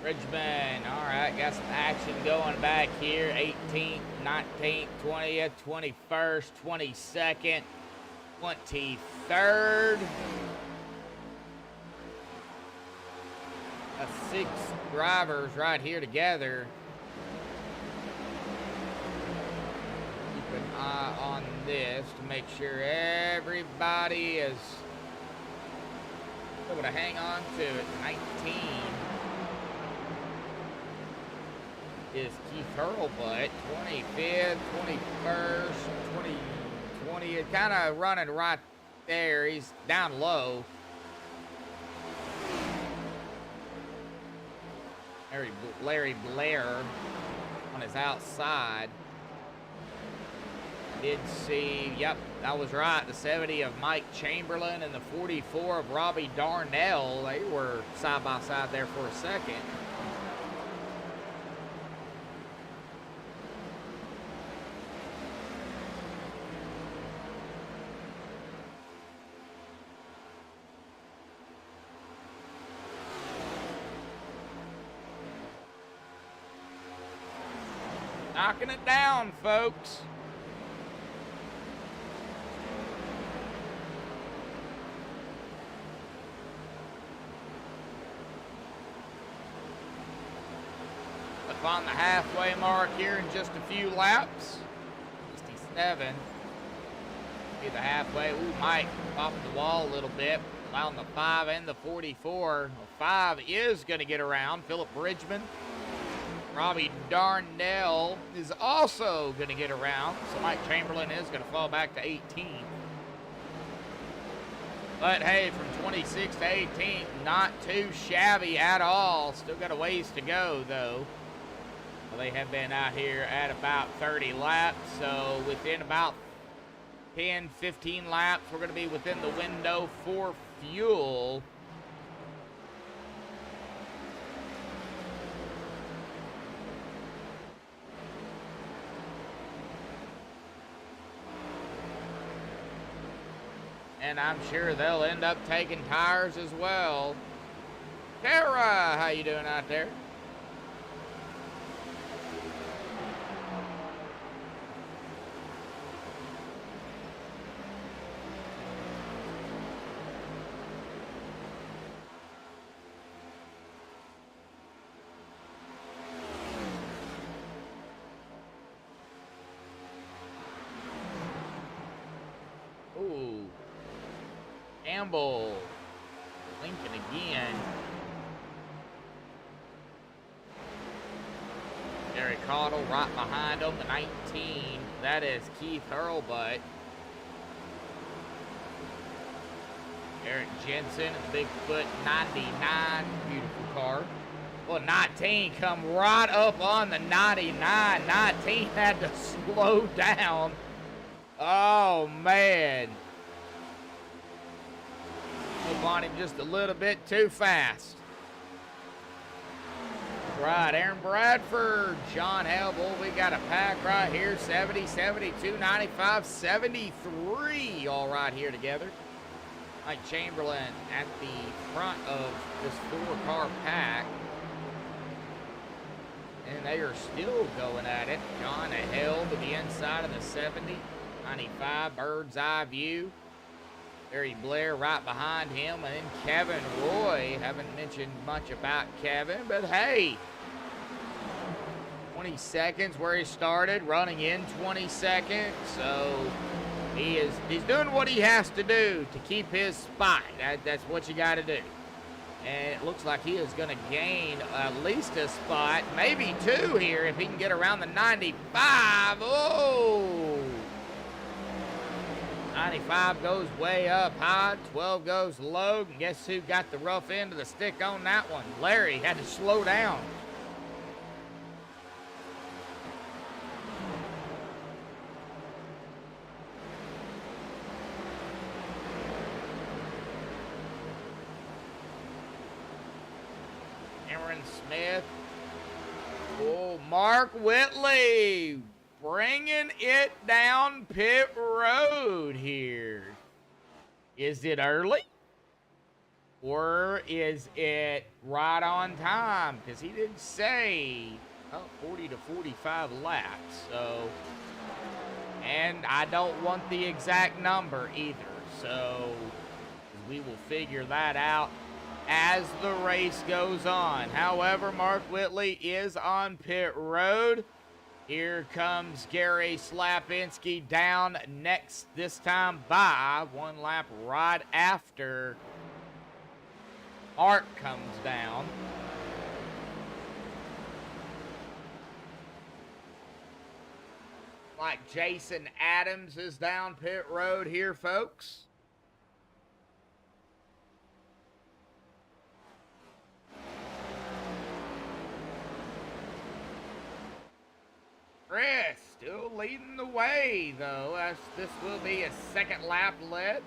Bridgman, all right, got some action going back here. 18th, 19th, 20th, 21st, 22nd, 23rd. That's 6 drivers right here together. Keep an eye on this to make sure everybody is able to hang on to it. 19. Is Keith Hurlbutt, 25th, 21st, 20th, kind of running right there. He's down low. Larry Blair on his outside. Did see, yep, that was right. The 70 of Mike Chamberlain and the 44 of Robbie Darnell. They were side by side there for a second. Knocking it down, folks. Up on the halfway mark here in just a few laps. 67. Be the halfway. Ooh, Mike popping the wall a little bit. Allowing the 5 and the 44. The 5 is going to get around. Philip Bridgman. Robbie Darnell is also going to get around, so Mike Chamberlain is going to fall back to 18. But hey, from 26 to 18, not too shabby at all. Still got a ways to go, though. Well, they have been out here at about 30 laps, so within about 10, 15 laps, we're going to be within the window for fuel. And I'm sure they'll end up taking tires as well. Tara, how you doing out there? Ooh. Campbell, Lincoln again. Gary Cottle right behind him, the 19. That is Keith Hurlbutt. Eric Jensen, Bigfoot 99, beautiful car. Well, 19 come right up on the 99. 19 had to slow down. Oh, man. Up on him just a little bit too fast. Right, Aaron Bradford, John Helbel, we got a pack right here, 70, 72, 95, 73, all right here together. Mike Chamberlain at the front of this 4-car pack. And they are still going at it. John Hale to the inside of the 70. 95, bird's eye view. Barry Blair right behind him. And then Kevin Roy. Haven't mentioned much about Kevin, but hey. 20 seconds where he started, running in 20 seconds. So he's doing what he has to do to keep his spot. That's what you got to do. And it looks like he is going to gain at least a spot, maybe 2 here if he can get around the 95. Oh! 95 goes way up high, 12 goes low. And guess who got the rough end of the stick on that one? Larry had to slow down. Smith. Oh, Mark Whitley bringing it down pit road here. Is it early? Or is it right on time? Because he did say 40 to 45 laps. So, and I don't want the exact number either. So we will figure that out as the race goes on. However, Mark Whitley is on pit road. Here comes Gary Slapinski down next, this time by 1 lap right after Mark comes down. Like Jason Adams is down pit road here, folks. Chris still leading the way, though, as this will be a 2nd lap led.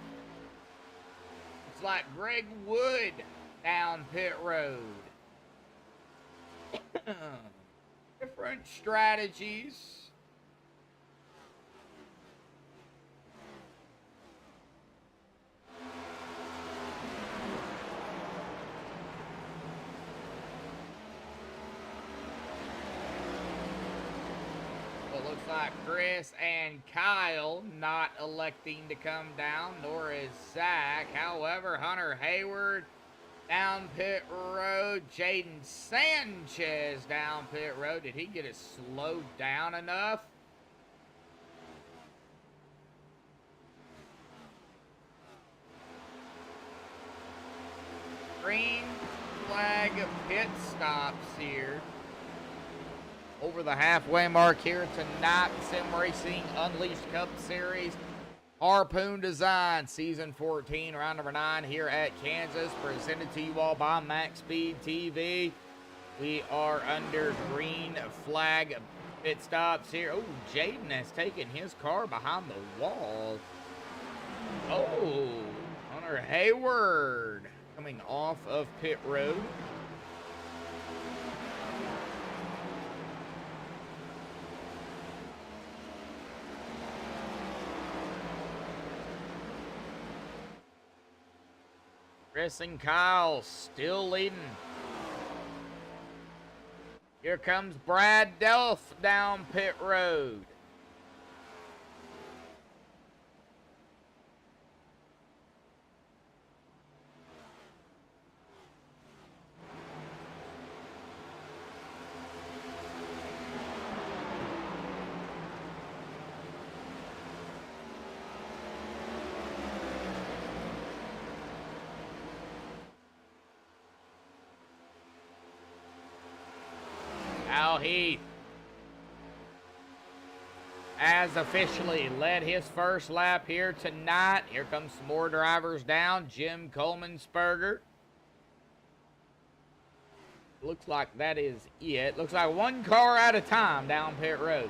It's like Greg Wood down pit road. Different strategies. Looks like Chris and Kyle not electing to come down, nor is Zach. However, Hunter Hayward down pit road. Jaden Sanchez down pit road. Did he get it slowed down enough? Green flag pit stops here. Over the halfway mark here tonight, Sim Racing Unleashed Cup Series. Harpoon Design, Season 14, Round number 9 here at Kansas. Presented to you all by MaxspeedTV. We are under green flag pit stops here. Oh, Jaden has taken his car behind the wall. Oh, Hunter Hayward coming off of pit road. Chris and Kyle still leading. Here comes Brad Delph down pit road. Al Heath has officially led his first lap here tonight. Here comes some more drivers down. Jim Coleman-Sperger. Looks like that is it. Looks like 1 car at a time down pit road.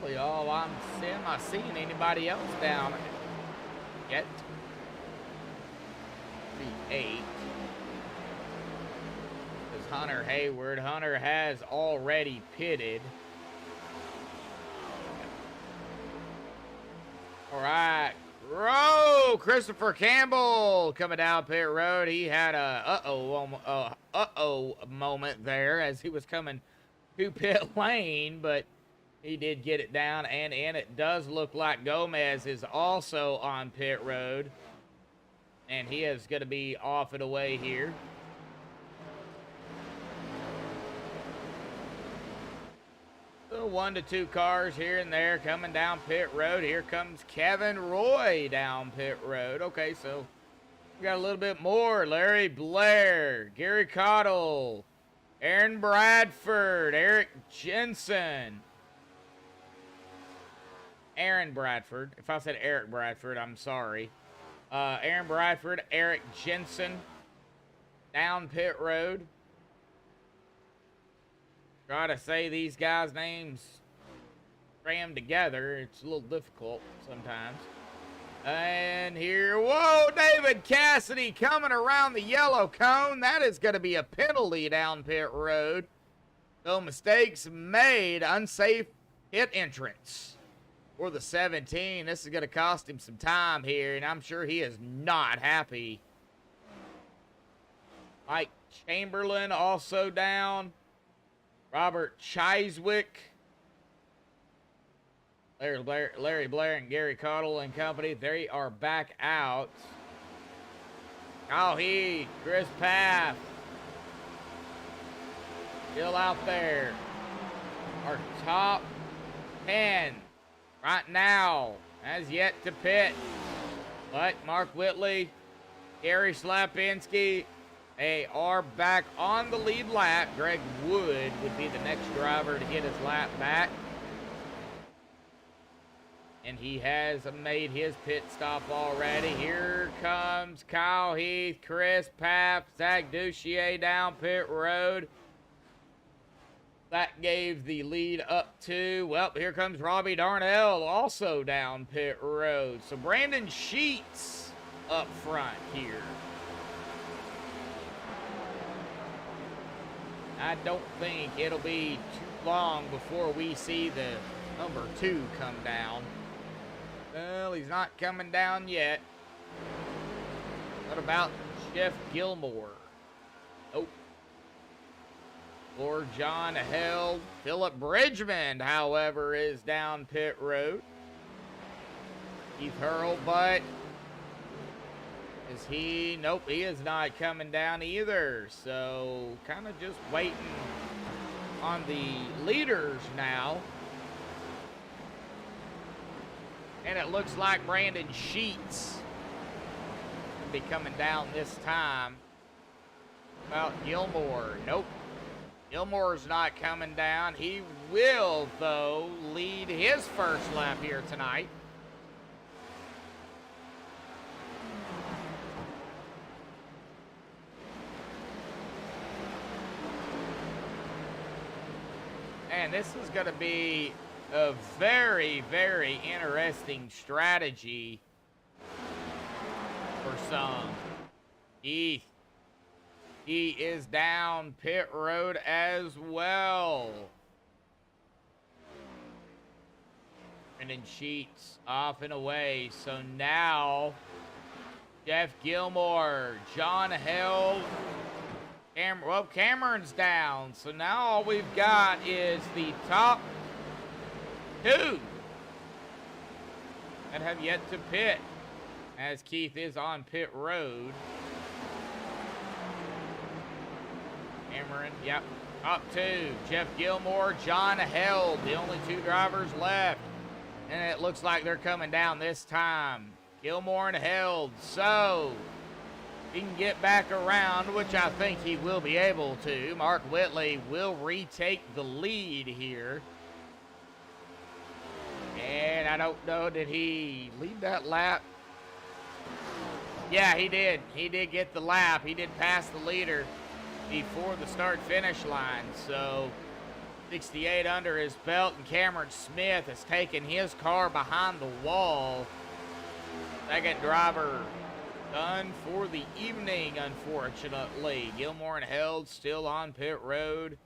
Really all I'm not seeing anybody else down yet. The 8. Hunter Hayward. Hunter has already pitted. All right. Christopher Campbell coming down pit road. He had a uh-oh moment there as he was coming to pit lane, but he did get it down and in. It does look like Gomez is also on pit road, and he is going to be off and away here. So 1 to 2 cars here and there coming down pit road. Here comes Kevin Roy down pit road. Okay, so we got a little bit more. Larry Blair, Gary Cottle, Aaron Bradford, Eric Jensen. Aaron Bradford. If I said Eric Bradford, I'm sorry. Aaron Bradford, Eric Jensen down pit road. Try to say these guys' names crammed together. It's a little difficult sometimes. And here, whoa, David Cassidy coming around the yellow cone. That is going to be a penalty down pit road. So mistakes made, unsafe hit entrance for the 17. This is going to cost him some time here, and I'm sure he is not happy. Mike Chamberlain also down. Robert Chiswick, Larry Blair, and Gary Cottle and company, they are back out. Kyle Heath, Chris Paff, still out there. Our top 10 right now has yet to pit. But Mark Whitley, Gary Slapinski, they are back on the lead lap. Greg Wood would be the next driver to get his lap back. And he has made his pit stop already. Here comes Kyle Heath, Chris Papp, Zach Duchier down pit road. That gave the lead up to, well, here comes Robbie Darnell also down pit road. So Brandon Sheets up front here. I don't think it'll be too long before we see the number 2 come down. Well, he's not coming down yet. What about Jeff Gilmore? Oh. Or John Held. Philip Bridgman, however, is down pit road. Keith Hurlbutt. Is he? Nope, he is not coming down either. So, kind of just waiting on the leaders now. And it looks like Brandon Sheets will be coming down this time. About Gilmore. Nope. Gilmore's not coming down. He will, though, lead his first lap here tonight. And this is going to be a very, very interesting strategy for some. He is down pit road as well. And then Sheets off and away. So now Jeff Gilmore, John Held, Cameron's down. So now all we've got is the top 2 that have yet to pit, as Keith is on pit road. Cameron, yep, top 2. Jeff Gilmore, John Held, the only 2 drivers left. And it looks like they're coming down this time. Gilmore and Held. So he can get back around, which I think he will be able to. Mark Whitley will retake the lead here. And I don't know, did he lead that lap? Yeah, he did. He did get the lap. He did pass the leader before the start-finish line. So 68 under his belt, and Cameron Smith has taken his car behind the wall. Second driver done for the evening, unfortunately. Gilmore and Held still on pit road.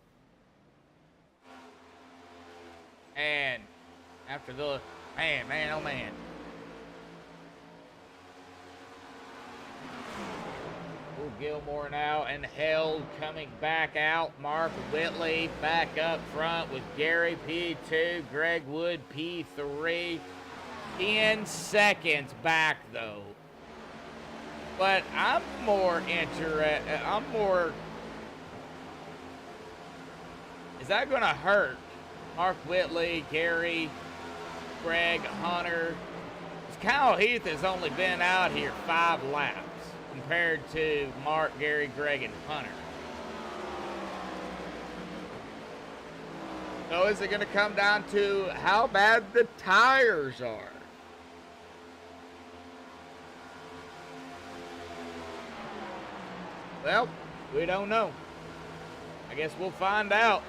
And after the, man, oh man. Oh, Gilmore now and Held coming back out. Mark Whitley back up front with Gary P2, Greg Wood P3. 10 seconds back though. But I'm more interested, is that going to hurt Mark Whitley, Gary, Greg, Hunter? Kyle Heath has only been out here 5 laps compared to Mark, Gary, Greg, and Hunter. So is it going to come down to how bad the tires are? Well, we don't know. I guess we'll find out.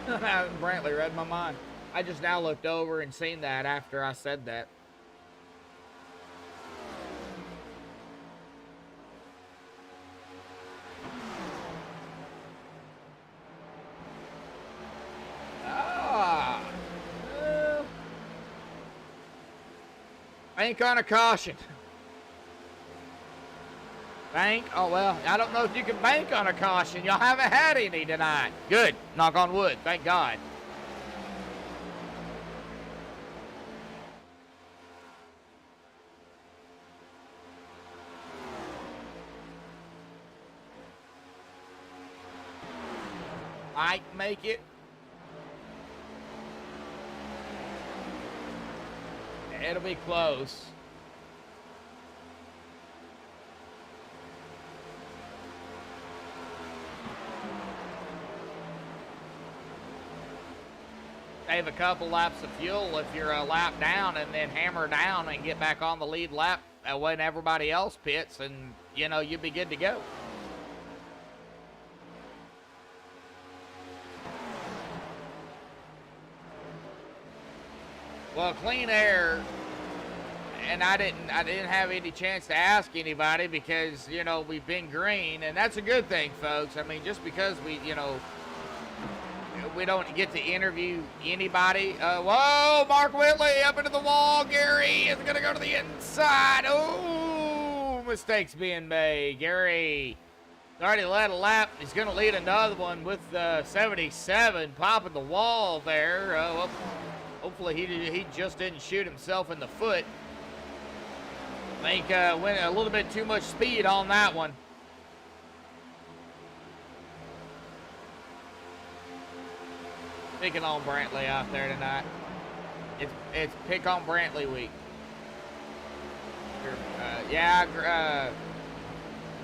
Brantley read my mind. I just now looked over and seen that after I said that. Bank on a caution. Bank? Oh, well, I don't know if you can bank on a caution. Y'all haven't had any tonight. Good. Knock on wood. Thank God. Might make it. It'll be close. Save a couple laps of fuel if you're a lap down and then hammer down and get back on the lead lap when everybody else pits, and, you know, you'll be good to go. Well, clean air, and I didn't have any chance to ask anybody because, you know, we've been green, and that's a good thing, folks. I mean, just because we, you know, we don't get to interview anybody. Whoa, Mark Whitley up into the wall. Gary is going to go to the inside. Oh, mistakes being made. Gary already led a lap. He's going to lead another one with 77 popping the wall there. Well, hopefully he just didn't shoot himself in the foot. I think went a little bit too much speed on that one. Picking on Brantley out there tonight. It's pick on Brantley week.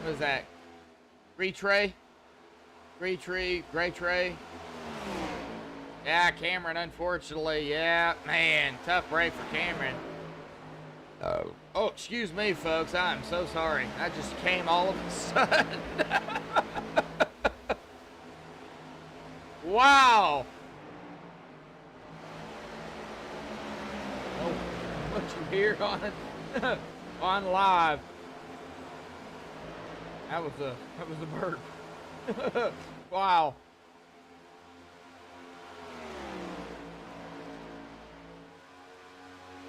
What is that? Gray Trey? Gray Trey? Yeah, Cameron, unfortunately. Yeah, man, tough break for Cameron. Oh, excuse me, folks. I'm so sorry. I just came all of a sudden. Wow. Oh, what you hear on live? That was the bird. Wow.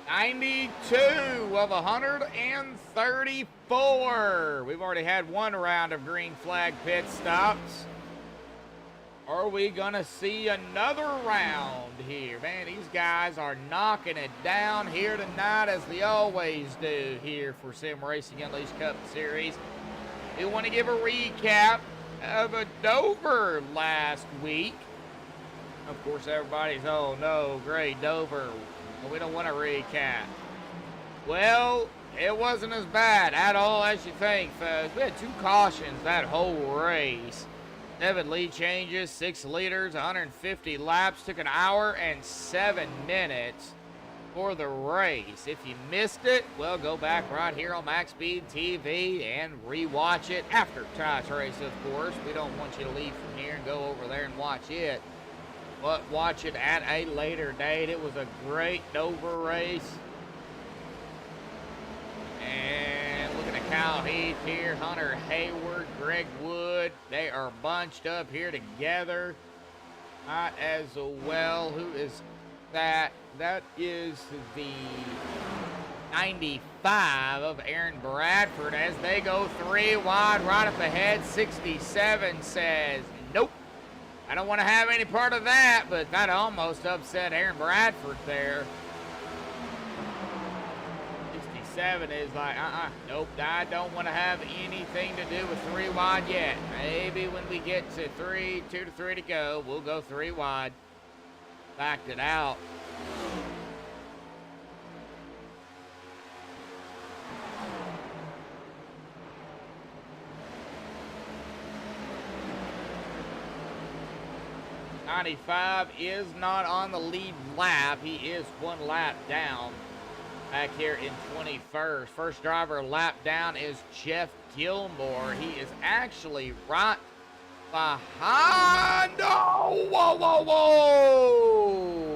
$92 of 134. We've already had one round of green flag pit stops. Are we gonna see another round here? Man, these guys are knocking it down here tonight, as they always do here for Sim Racing Unleashed Cup Series. We want to give a recap of a Dover last week. Of course, everybody's, oh no, great Dover. We don't want to recap. Well, it wasn't as bad at all as you think, folks. We had 2 cautions that whole race. 7 lead changes, 6 liters, 150 laps. Took an hour and 7 minutes for the race. If you missed it, well, go back right here on MaxspeedTV and rewatch it after tonight's race, of course. We don't want you to leave from here and go over there and watch it, but watch it at a later date. It was a great Dover race. And looking at Cal Heath here, Hunter Hayward, Greg Wood. They are bunched up here together. Not as well. Who is that? That is the 95 of Aaron Bradford as they go 3 wide right up ahead. 67 says, nope, I don't want to have any part of that, but that almost upset Aaron Bradford there. 67 is like, nope, I don't want to have anything to do with 3 wide yet. Maybe when we get to 2 to 3 to go, we'll go 3 wide. Backed it out. '95 is not on the lead lap. He is 1 lap down back here in 21st. First driver lap down is Jeff Gilmore. He is actually right behind. Oh, whoa, whoa, whoa.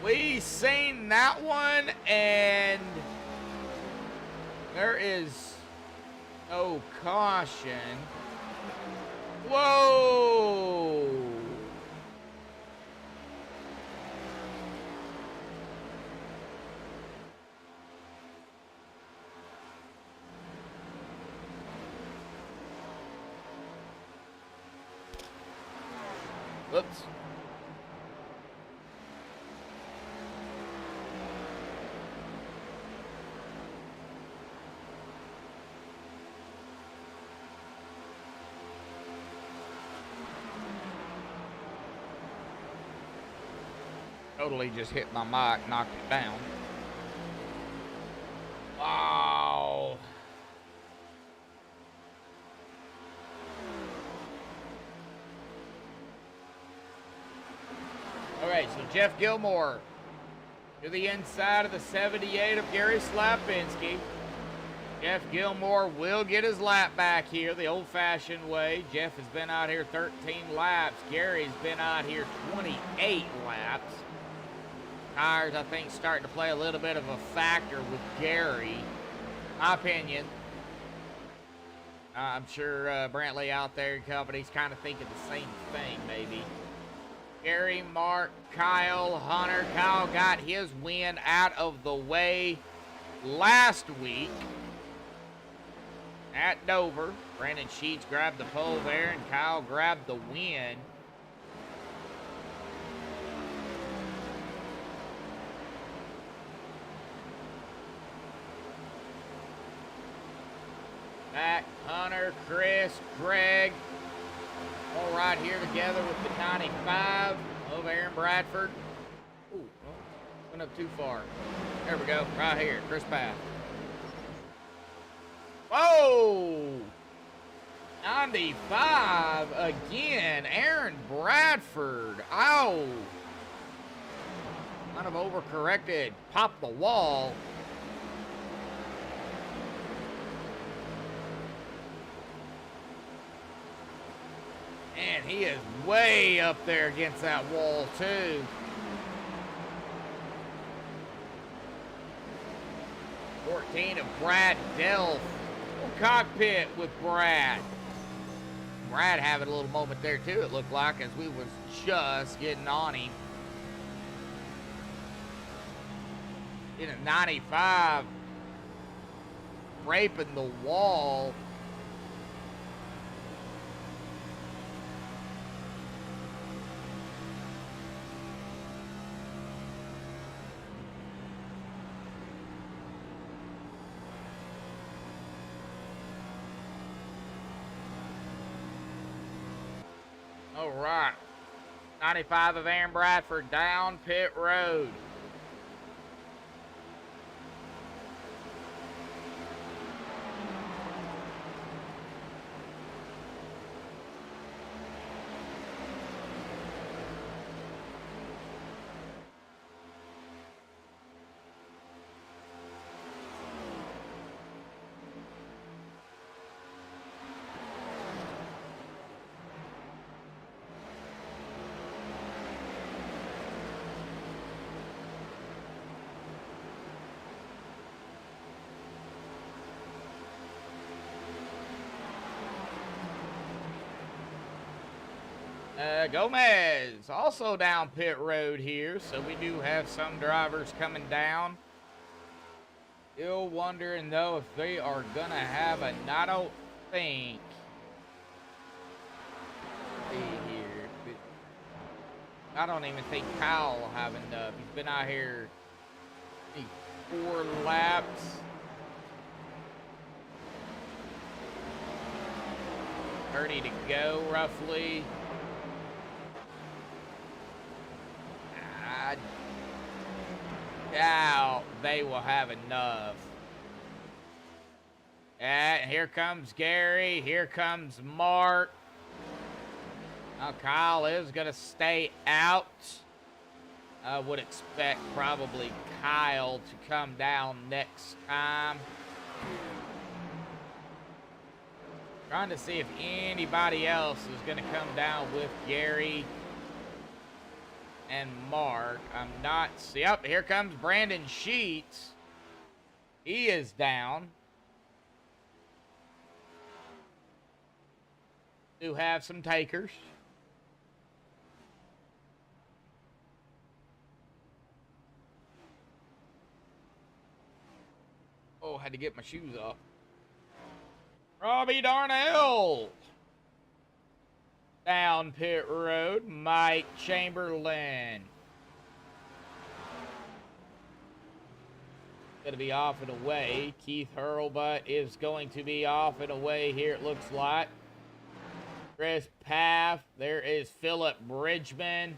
We seen that one, and there is no caution. Whoa! Whoops. Totally just hit my mic, knocked it down. Wow. Okay, so Jeff Gilmore to the inside of the 78 of Gary Slapinski. Jeff Gilmore will get his lap back here the old-fashioned way. Jeff has been out here 13 laps. Gary's been out here 28 laps. Tires, I think, starting to play a little bit of a factor with Gary. My opinion. I'm sure Brantley out there and company's kind of thinking the same thing, maybe. Gary, Mark, Kyle, Hunter. Kyle got his win out of the way last week at Dover. Brandon Sheets grabbed the pole there, and Kyle grabbed the win. Mac, Hunter, Chris, Greg, all right here together with the 95 of Aaron Bradford. Ooh, well, went up too far. There we go, right here, Chris Path. Whoa! 95 again, Aaron Bradford. Ow! Kind of overcorrected, popped the wall. And he is way up there against that wall, too. '14 of Brad Delph. Cockpit with Brad. Brad having a little moment there, too, it looked like, as we was just getting on him. In a 95, raping the wall. All right, 95 of Aaron Bradford down pit road. Gomez also down pit road here, so we do have some drivers coming down. Still wondering, though, if they are going to have a, I don't think. See here. I don't even think Kyle will have enough. He's been out here 4 laps. $30 to go, roughly. I doubt they will have enough. And here comes Gary. Here comes Mark. Now Kyle is going to stay out. I would expect probably Kyle to come down next time. Trying to see if anybody else is going to come down with Gary and Mark. I'm not. Yep, here comes Brandon Sheets. He is down. Do have some takers. Oh, had to get my shoes off. Robbie Darnell. Down pit road, Mike Chamberlain. Going to be off and away. Keith Hurlbutt is going to be off and away here, it looks like. Chris Paff. There is Philip Bridgman.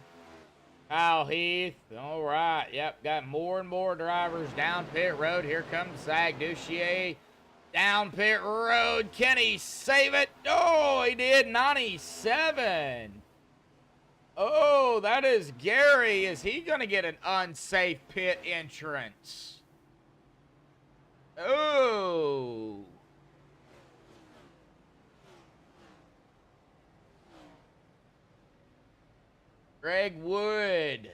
Kyle Heath. All right. Yep, got more and more drivers down pit road. Here comes Zach Duchier. Down pit road. Can he save it? Oh, he did. 97. Oh, that is Gary. Is he going to get an unsafe pit entrance? Oh. Greg Wood.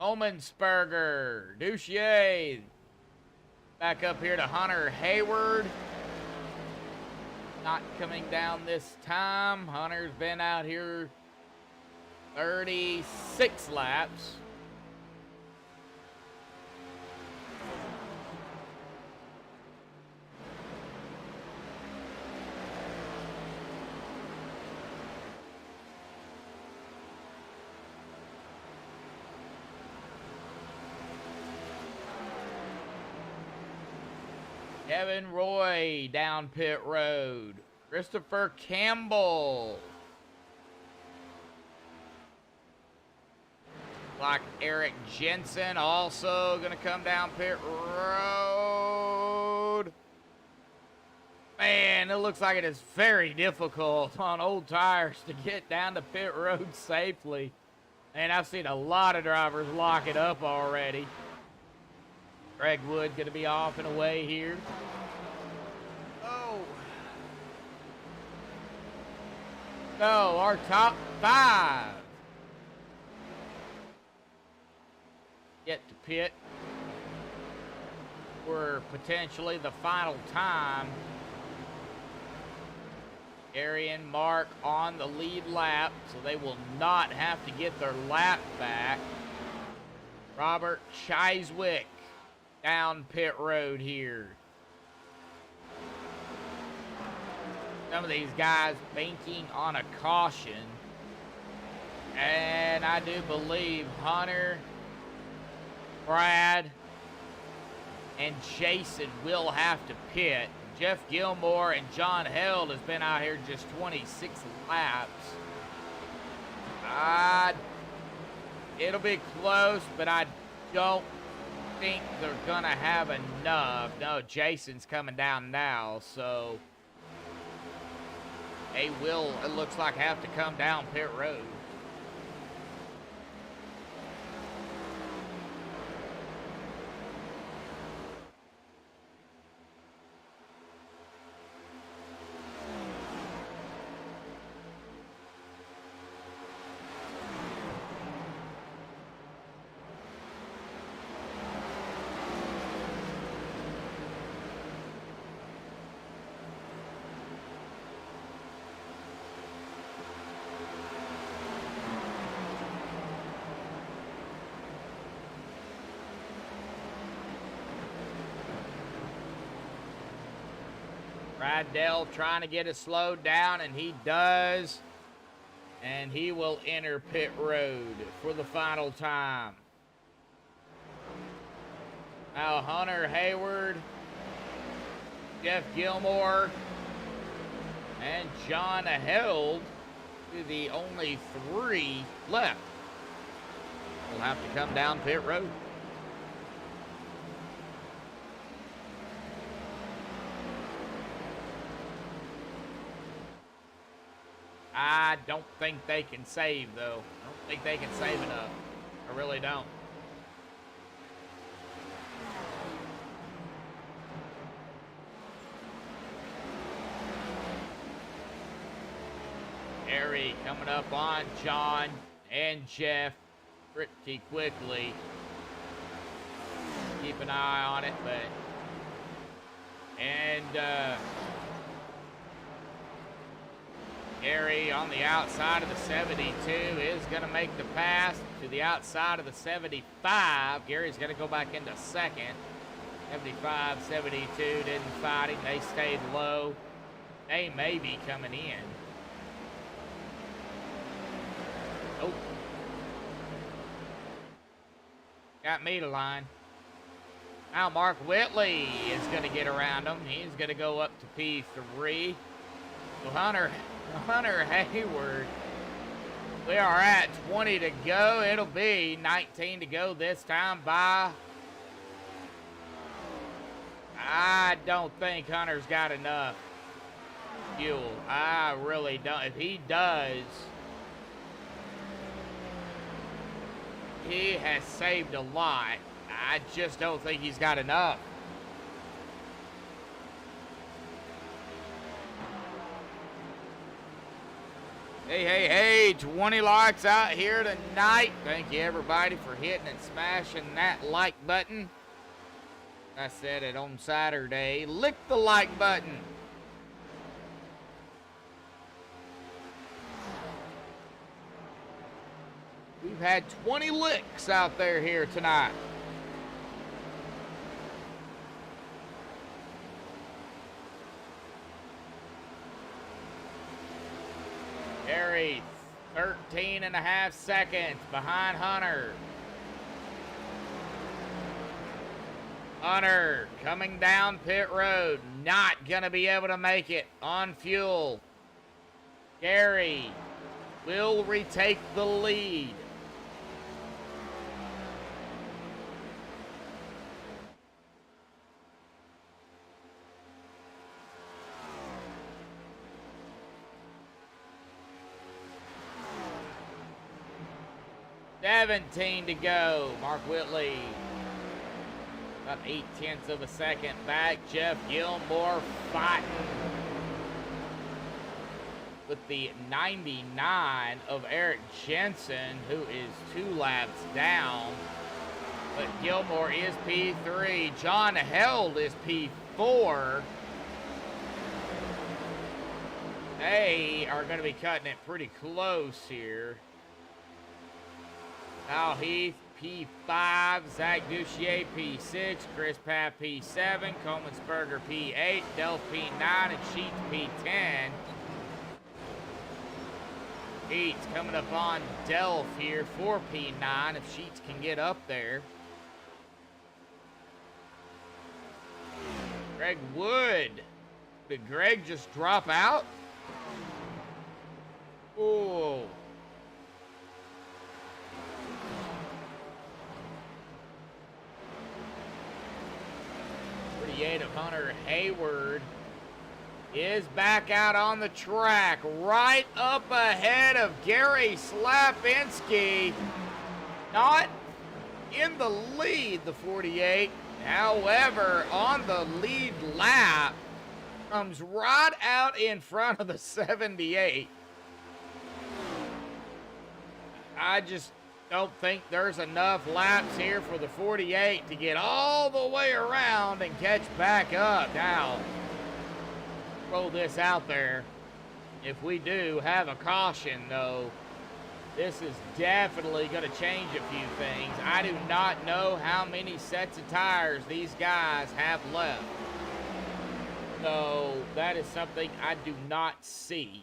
Omensperger. Duchier. Back up here to Hunter Hayward. Not coming down this time. Hunter's been out here 36 laps. Kevin Roy down pit road. Christopher Campbell. Like Eric Jensen also going to come down pit road. Man, it looks like it is very difficult on old tires to get down to pit road safely. And I've seen a lot of drivers lock it up already. Greg Wood going to be off and away here. Oh. So, our top 5. Get to pit for potentially the final time. Gary and Mark on the lead lap, so they will not have to get their lap back. Robert Chiswick down pit road here. Some of these guys banking on a caution. And I do believe Hunter, Brad, and Jason will have to pit. Jeff Gilmore and John Held has been out here just 26 laps. It'll be close, but I don't think they're gonna have enough. No, Jason's coming down now, so they will, it looks like, have to come down pit road. Brad Delph trying to get it slowed down, and he does. And he will enter pit road for the final time. Now Hunter Hayward, Jeff Gilmore, and John Held to the only 3 left. Will have to come down pit road. I don't think they can save, though. I don't think they can save enough. I really don't. Harry coming up on John and Jeff pretty quickly. Keep an eye on it, but... And, Gary on the outside of the 72 is going to make the pass to the outside of the 75. Gary's going to go back into second. 75, 72 didn't fight him. They stayed low. They may be coming in. Oh. Got me to line. Now Mark Whitley is going to get around him. He's going to go up to P3. So Hunter Hayward, we are at 20 to go. It'll be 19 to go this time by... I don't think Hunter's got enough fuel. I really don't. If he does, he has saved a lot. I just don't think he's got enough. Hey, 20 likes out here tonight. Thank you, everybody, for hitting and smashing that like button. I said it on Saturday. Lick the like button. We've had 20 licks out there here tonight. Harry, 13.5 seconds behind Hunter. Hunter coming down pit road, not gonna be able to make it on fuel. Gary will retake the lead. $17 to go. Mark Whitley about 0.8 of a second back. Jeff Gilmore fighting with the 99 of Eric Jensen, who is 2 laps down. But Gilmore is P3. John Held is P4. They are going to be cutting it pretty close here. Al Heath, P5, Zach Duchier, P6, Chris Papp, P7, Comensberger, P8, Delph, P9, and Sheets, P10. Sheets coming up on Delph here for P9, if Sheets can get up there. Greg Wood. Did Greg just drop out? Oh. 38 of Hunter Hayward is back out on the track, right up ahead of Gary Slapinski. Not in the lead, the 48. However, on the lead lap, comes right out in front of the 78. I just don't think there's enough laps here for the 48 to get all the way around and catch back up. Now, throw this out there. If we do have a caution, though, this is definitely going to change a few things. I do not know how many sets of tires these guys have left. So that is something I do not see.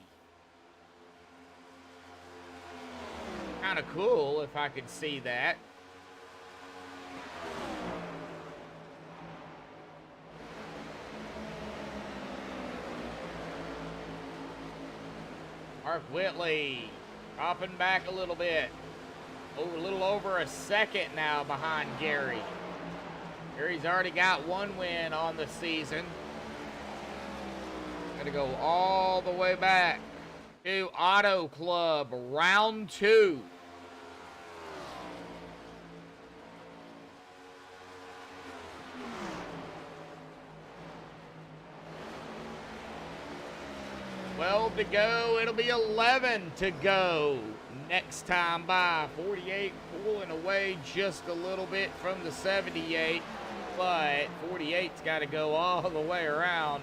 Kind of cool if I could see that. Mark Whitley dropping back a little bit. A little over a second now behind Gary. Gary's already got one win on the season. Got to go all the way back to Auto Club, round 2. To go. It'll be 11 to go next time by. 48 pulling away just a little bit from the 78, but 48's got to go all the way around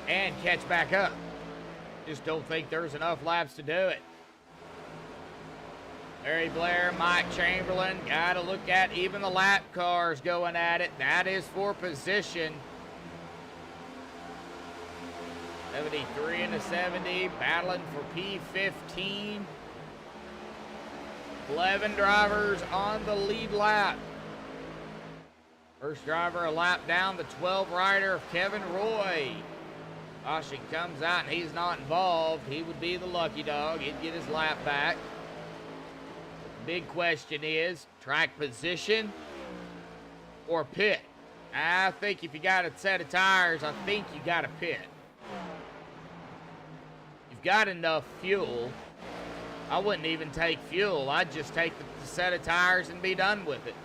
and catch back up. Just don't think there's enough laps to do it. Larry Blair, Mike Chamberlain, got to look at even the lap cars going at it. That is for position. 73 and a 70, battling for P15. 11 drivers on the lead lap. First driver a lap down, the 12 rider of Kevin Roy. Caution comes out and he's not involved. He would be the lucky dog. He'd get his lap back. The big question is track position or pit. I think if you got a set of tires, I think you got a pit. Got enough fuel, I wouldn't even take fuel. I'd just take the set of tires and be done with it.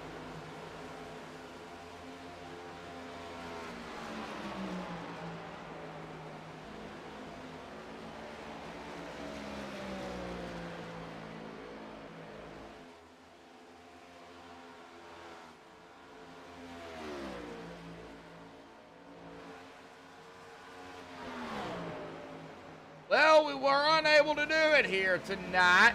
Well, we were unable to do it here tonight.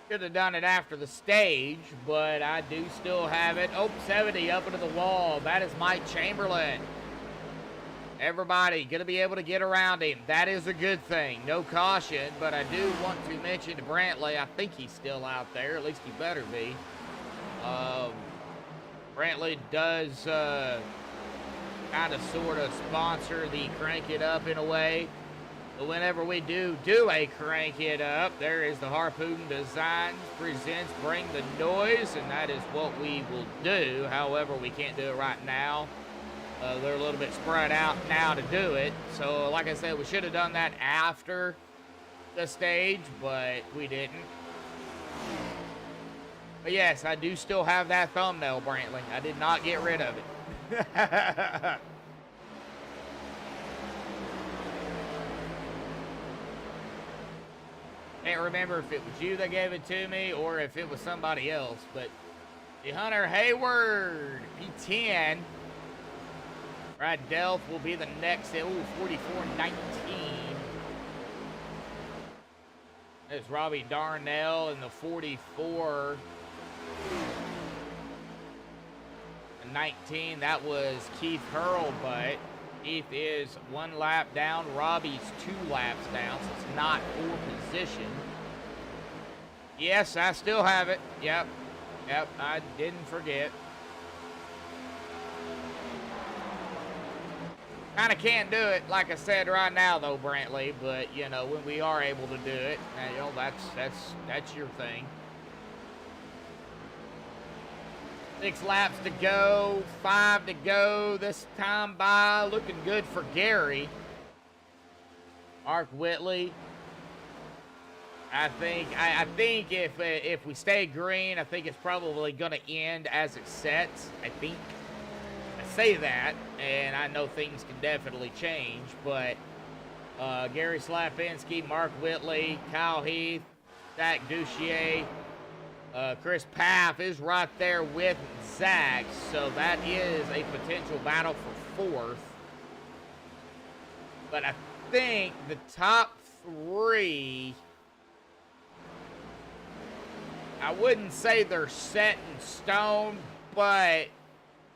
Should have done it after the stage, but I do still have it. Oh, 70 up into the wall. That is Mike Chamberlain. Everybody going to be able to get around him. That is a good thing. No caution, but I do want to mention to Brantley, I think he's still out there. At least he better be. Brantley does kind of sort of sponsor the Crank It Up in a way. But whenever we do a Crank It Up, there is the Harpoon Designs presents Bring the Noise, and that is what we will do. However, we can't do it right now. They're a little bit spread out now to do it. So, like I said, we should have done that after the stage, but we didn't. But yes, I do still have that thumbnail, Brantley. I did not get rid of it. Can't remember if it was you that gave it to me or if it was somebody else, but the Hunter Hayward P10. Brad Delph will be the next. 44-19. There's Robbie Darnell in the 44. 19, that was Keith Hurlbutt. Keith is 1 lap down. Robbie's 2 laps down, so it's not for position. Yes, I still have it. Yep, I didn't forget. Kind of can't do it, like I said right now, though, Brantley. But you know, when we are able to do it, you know, that's your thing. 6 laps to go, 5 to go. This time by, looking good for Gary. Mark Whitley. I think if we stay green, I think it's probably going to end as it sets. I think. I say that, and I know things can definitely change, but Gary Slapinski, Mark Whitley, Kyle Heath, Zach Duchier, Chris Paff is right there with Zach, so that is a potential battle for 4th. But I think the top 3, I wouldn't say they're set in stone, but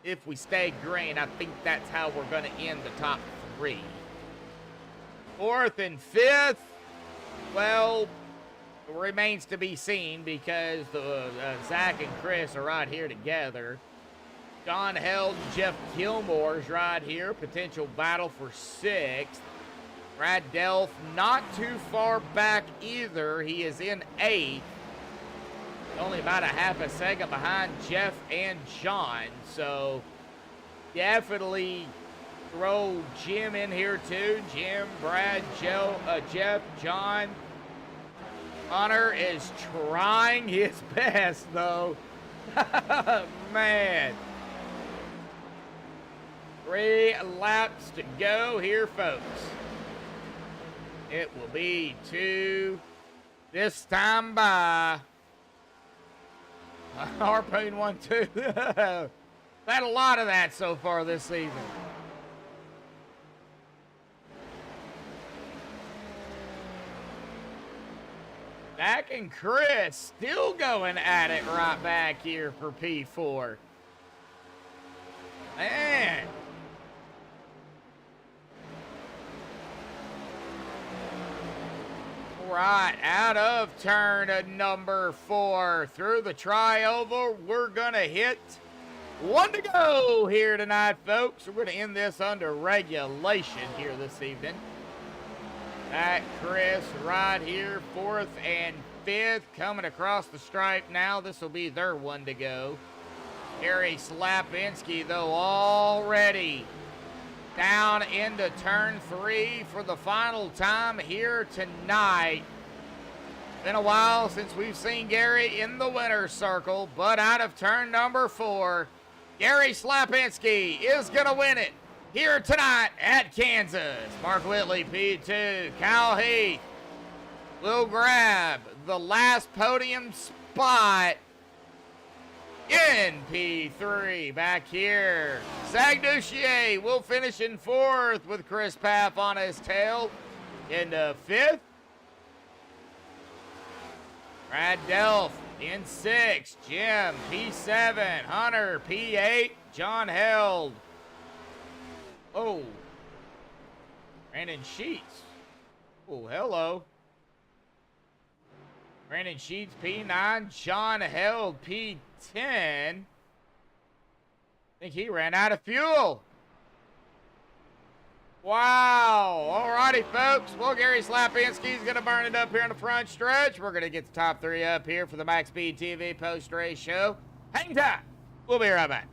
if we stay green, I think that's how we're going to end the top 3. 4th and 5th, well, it remains to be seen because the Zach and Chris are right here together. John Held and Jeff Gilmore's right here. Potential battle for 6th. Brad Delph not too far back either. He is in 8th. Only about a half a second behind Jeff and John. So definitely throw Jim in here too. Jim, Brad, Joe, Jeff, John. Hunter is trying his best though. Man. 3 laps to go here, folks. It will be 2 this time by Harpoon 1-2. Had a lot of that so far this season. Zach and Chris still going at it right back here for P4. Man. Right, out of turn number 4 through the trioval. We're going to hit 1 to go here tonight, folks. We're going to end this under regulation here this evening. That Chris right here, 4th and 5th, coming across the stripe now. This will be their 1 to go. Gary Slapinski, though, already down into turn 3 for the final time here tonight. Been a while since we've seen Gary in the winner's circle, but out of turn number 4, Gary Slapinski is going to win it here tonight at Kansas. Mark Whitley, P2. Kyle Heath will grab the last podium spot in P3. Back here, Zach Duchier will finish in 4th with Chris Paff on his tail. Into 5th. Brad Delph in 6th. Jim, P7. Hunter, P8. John Held. Oh. Brandon Sheets. Oh, hello. Brandon Sheets, P9. John Held, P10. I think he ran out of fuel. Wow. Alrighty, folks. Well, Gary Slapinski's going to burn it up here in the front stretch. We're going to get the top 3 up here for the MaxspeedTV post-race show. Hang tight. We'll be right back.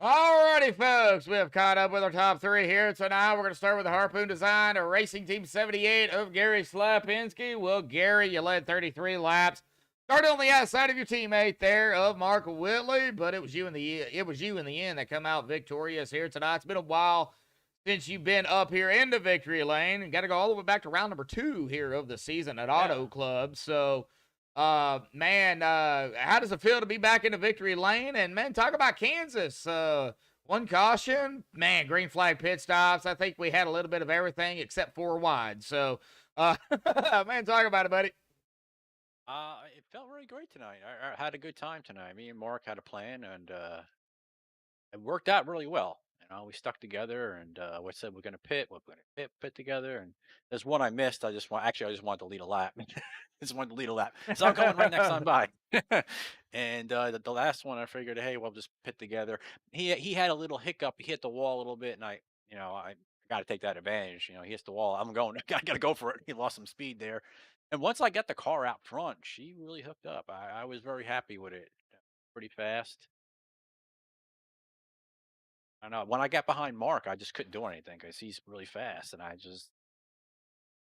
Alrighty, folks, we have caught up with our top three here. So now we're going to start with the Harpoon Design, a Racing Team 78 of Gary Slapinski. Well, Gary, you led 33 laps. Started on the outside of your teammate there of Mark Whitley, but it was you in the end that come out victorious here tonight. It's been a while since you've been up here in the victory lane, and got to go all the way back to round number 2 here of the season at Auto Club. So, man, how does it feel to be back in the victory lane? And man, talk about Kansas. One caution, man, green flag pit stops. I think we had a little bit of everything except 4 wide. So, man, talk about it, buddy. It felt really great tonight. I had a good time tonight. Me and Mark had a plan, and it worked out really well. We stuck together, and we said we're going to pit. We're going to pit together. And there's one I missed. I just wanted to lead a lap. Just wanted to lead a lap. So I'm coming right next time by. And the last one, I figured, hey, we'll just pit together. He had a little hiccup. He hit the wall a little bit, and I got to take that advantage. He hits the wall. I'm going. I got to go for it. He lost some speed there. And once I got the car out front, she really hooked up. I was very happy with it. Pretty fast. I know. When I got behind Mark, I just couldn't do anything because he's really fast, and I just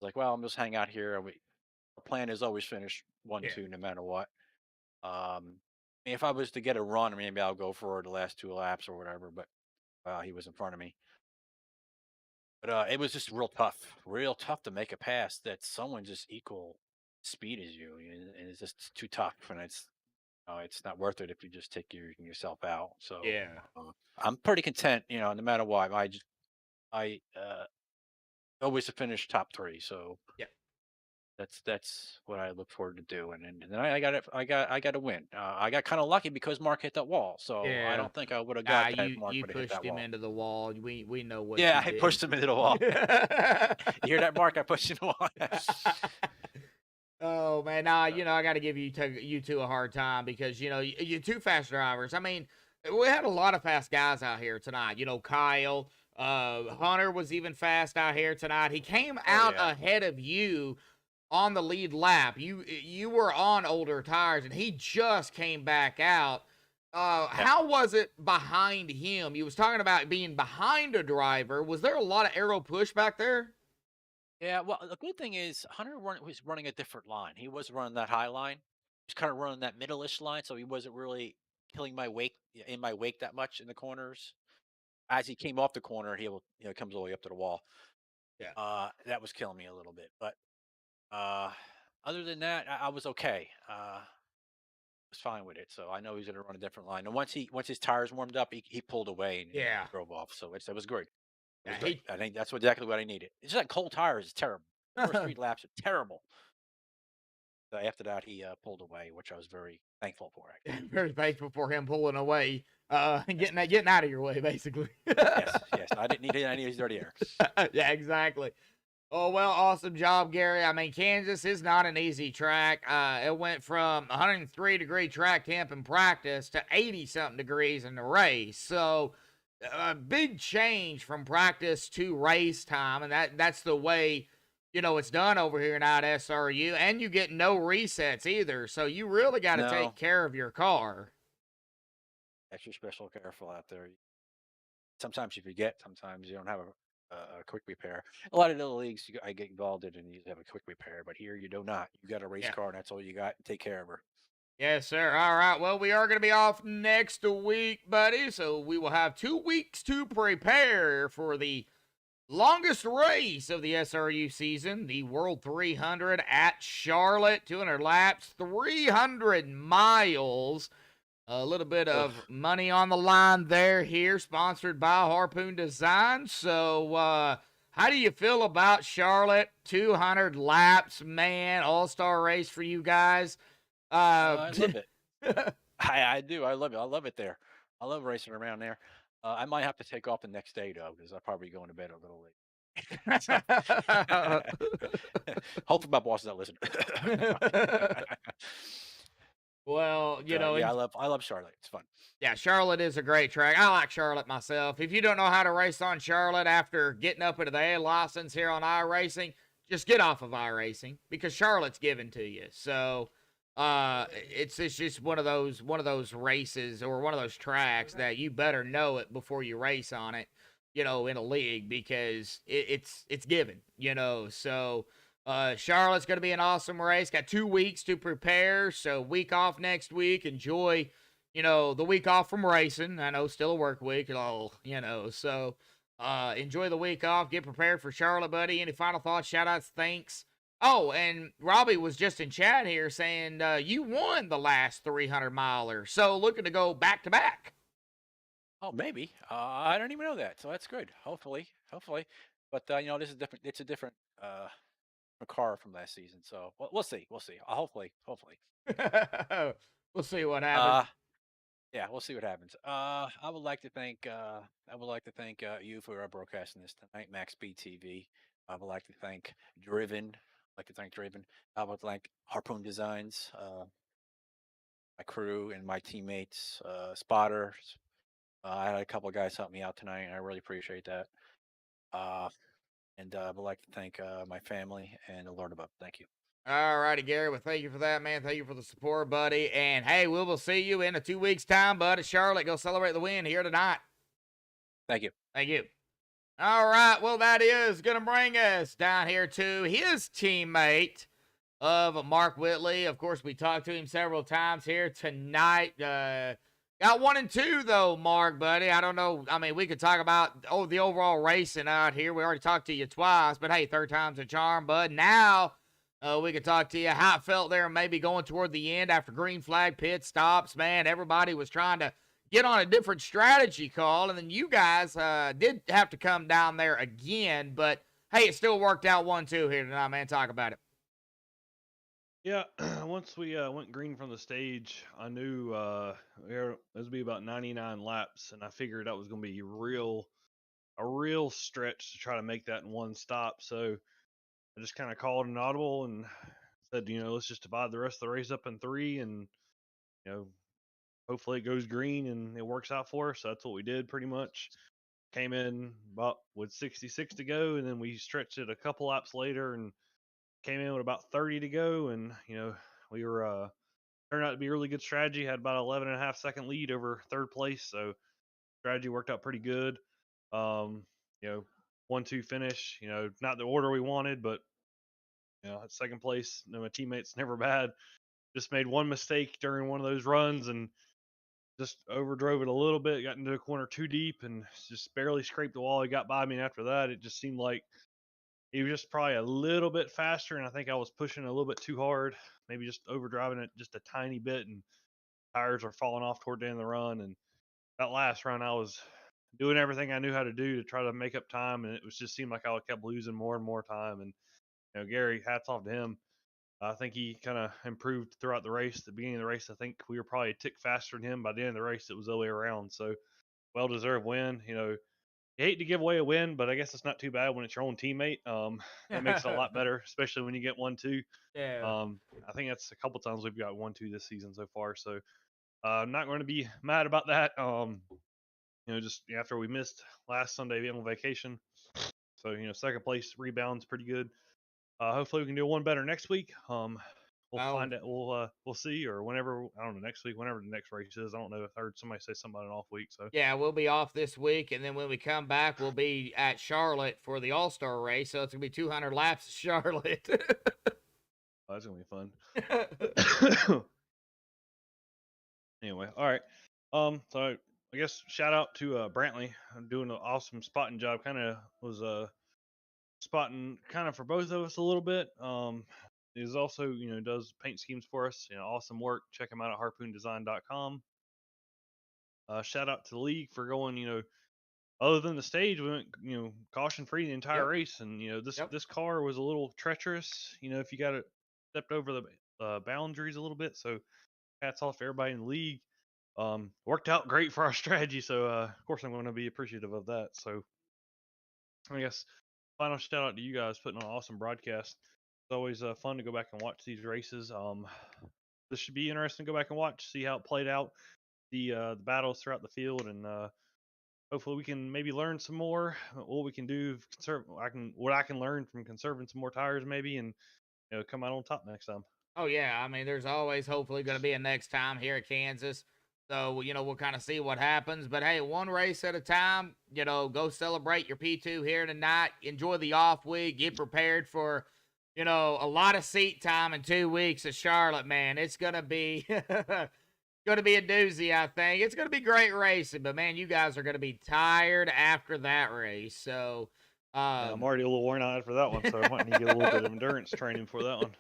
like, well, I'm just hang out here. The plan is always finish 1, 2, no matter what. If I was to get a run, maybe I'll go for the last 2 laps or whatever. But he was in front of me. But it was just real tough to make a pass that someone just equal speed as you, and it's just too tough, and it's not worth it if you just take yourself out. So I'm pretty content, no matter what. I always to finish top 3, so that's what I look forward to do, and then I got it. I got to win. I got kind of lucky because Mark hit that wall, so I don't think I would have got that if Mark you would have hit pushed that him wall. into the wall. We know what. Yeah, you I did. pushed him into the wall. You hear that, Mark? I pushed him in the wall. Oh man, nah, I got to give you two a hard time because you're 2 fast drivers. I mean, we had a lot of fast guys out here tonight. Kyle, Hunter was even fast out here tonight. He came out ahead of you on the lead lap. You were on older tires, and he just came back out. How was it behind him? You was talking about being behind a driver. Was there a lot of aero push back there? Yeah, well, the good thing is Hunter was running a different line. He wasn't running that high line. He was kind of running that middle-ish line, so he wasn't really killing my wake in my wake that much in the corners. As he came off the corner, comes all the way up to the wall. That was killing me a little bit, but other than that, I was okay. Was fine with it. So I know he's going to run a different line. And once his tires warmed up, he pulled away and drove off. So it was great. It was great. I think that's exactly what I needed. It's just like cold tires is terrible. The first 3 laps are terrible. So after that, he pulled away, which I was very thankful for. Actually. Very thankful for him pulling away, getting out of your way, basically. yes. I didn't need any of his dirty air. Yeah, exactly. Oh, well, awesome job, Gary. I mean, Kansas is not an easy track. It went from 103-degree track temp in practice to 80-something degrees in the race. So, a big change from practice to race time, and that's the way, it's done over here now at SRU. And you get no resets either, so you really got to take care of your car. Extra special careful out there. Sometimes you forget. Sometimes you don't have a quick repair. A lot of the leagues I get involved in and you have a quick repair, but here you do not. You got a race car, and that's all you got. Take care of her. Yes, sir. All right. Well, we are going to be off next week, buddy. So we will have 2 weeks to prepare for the longest race of the SRU season, the World 300 at Charlotte. 200 laps, 300 miles. A little bit of money on the line here, sponsored by Harpoon Design. So, how do you feel about Charlotte? 200 laps, man, all-star race for you guys. I love it. I do. I love it. I love it there. I love racing around there. I might have to take off the next day, though, because I'll probably go to bed a little late. Hopefully my boss doesn't listen. Well, I love Charlotte. It's fun. Yeah, Charlotte is a great track. I like Charlotte myself. If you don't know how to race on Charlotte after getting up into the A license here on iRacing, just get off of iRacing because Charlotte's given to you. So, It's just one of those races or one of those tracks that you better know it before you race on it, in a league because it's given, So Charlotte's gonna be an awesome race. Got 2 weeks to prepare, so week off next week. Enjoy, the week off from racing. I know still a work week, so enjoy the week off. Get prepared for Charlotte, buddy. Any final thoughts, shout outs, thanks? Oh, and Robbie was just in chat here saying you won the last 300 miler, so looking to go back to back. Oh, maybe. I don't even know that, so that's good. Hopefully, hopefully. But this is different. It's a different car from last season, so we'll see. We'll see. Hopefully, hopefully. We'll see what Uh, happens. yeah, we'll see what happens. I would like to thank you for broadcasting this tonight, MaxspeedTV. I would like to thank Driven. I'd like to thank Driven. I would like Harpoon Designs, my crew and my teammates, spotters. I had a couple of guys help me out tonight, and I really appreciate that. Uh, and I would like to thank my family and the Lord above. Thank you. All righty, Gary. Well, thank you for that, man. Thank you for the support, buddy. And hey, we will see you in 2 weeks' time, bud. Charlotte, go celebrate the win here tonight. Thank you. Thank you. All right. Well, that is going to bring us down here to his teammate of Mark Whitley. Of course, we talked to him several times here tonight. Got 1 and 2, though, Mark, buddy. I don't know. I mean, we could talk about the overall racing out here. We already talked to you twice, but hey, third time's a charm, bud. Now we could talk to you how it felt there maybe going toward the end after green flag pit stops. Man, everybody was trying to get on a different strategy call, and then you guys did have to come down there again, but hey, it still worked out 1-2 here tonight, man. Talk about it. Yeah, once we went green from the stage, I knew it was be about 99 laps, and I figured that was going to be a real stretch to try to make that in one stop. So I just kind of called an audible and said, let's just divide the rest of the race up in 3, and hopefully it goes green and it works out for us. So that's what we did pretty much. Came in about with 66 to go, and then we stretched it a couple laps later and came in with about 30 to go, and we were turned out to be a really good strategy. Had about 11.5 second lead over third place, so strategy worked out pretty good. Um, 1-2 finish. Not the order we wanted, but at second place, my teammates never bad. Just made one mistake during one of those runs and just overdrove it a little bit. Got into a corner too deep and just barely scraped the wall. He got by me, and after that, it just seemed like he was just probably a little bit faster, and I think I was pushing a little bit too hard, maybe just overdriving it just a tiny bit, and tires are falling off toward the end of the run. And that last run, I was doing everything I knew how to do to try to make up time, and it was just seemed like I kept losing more and more time. And Gary, hats off to him. I think he kind of improved throughout the race. At the beginning of the race, I think we were probably a tick faster than him. By the end of the race, it was the other way around. So, well-deserved win. You hate to give away a win, but I guess it's not too bad when it's your own teammate. That makes it a lot better, especially when you get 1-2. Yeah. I think that's a couple times we've got 1-2 this season so far. So, I'm not going to be mad about that. Just after we missed last Sunday being on vacation. So, second place rebound's pretty good. Hopefully we can do one better next week. We'll find out. We'll see, or whenever, I don't know, next week, whenever the next race is. I don't know. I heard somebody say something about an off week. So yeah, we'll be off this week, and then when we come back, we'll be at Charlotte for the All-Star race. So it's gonna be 200 laps at Charlotte. that's gonna be fun. Anyway, all right. So I guess shout out to Brantley. I'm doing an awesome spotting job. Kind of was spotting kind of for both of us a little bit. Is also does paint schemes for us. Awesome work. Check him out at harpoondesign.com. Shout out to the league for going. Other than the stage, we went caution free the entire race, and this car was a little treacherous. If you got it stepped over the boundaries a little bit. So hats off to everybody in the league. Worked out great for our strategy, so of course I'm going to be appreciative of that. So I guess final shout out to you guys putting on an awesome broadcast. It's always fun to go back and watch these races. This should be interesting to go back and watch, see how it played out, the battles throughout the field, and hopefully we can maybe learn some more what we can do. What I can learn from conserving some more tires maybe, and come out on top next time. Oh, yeah. I mean, there's always hopefully going to be a next time here at Kansas. So, we'll kind of see what happens. But hey, one race at a time, go celebrate your P2 here tonight. Enjoy the off week. Get prepared for, a lot of seat time in 2 weeks at Charlotte, man. It's going to be. Going to be a doozy, I think. It's going to be great racing, but man, you guys are going to be tired after that race. So, Yeah, I'm already a little worn out after that one, so I might need to get a little bit of endurance training for that one.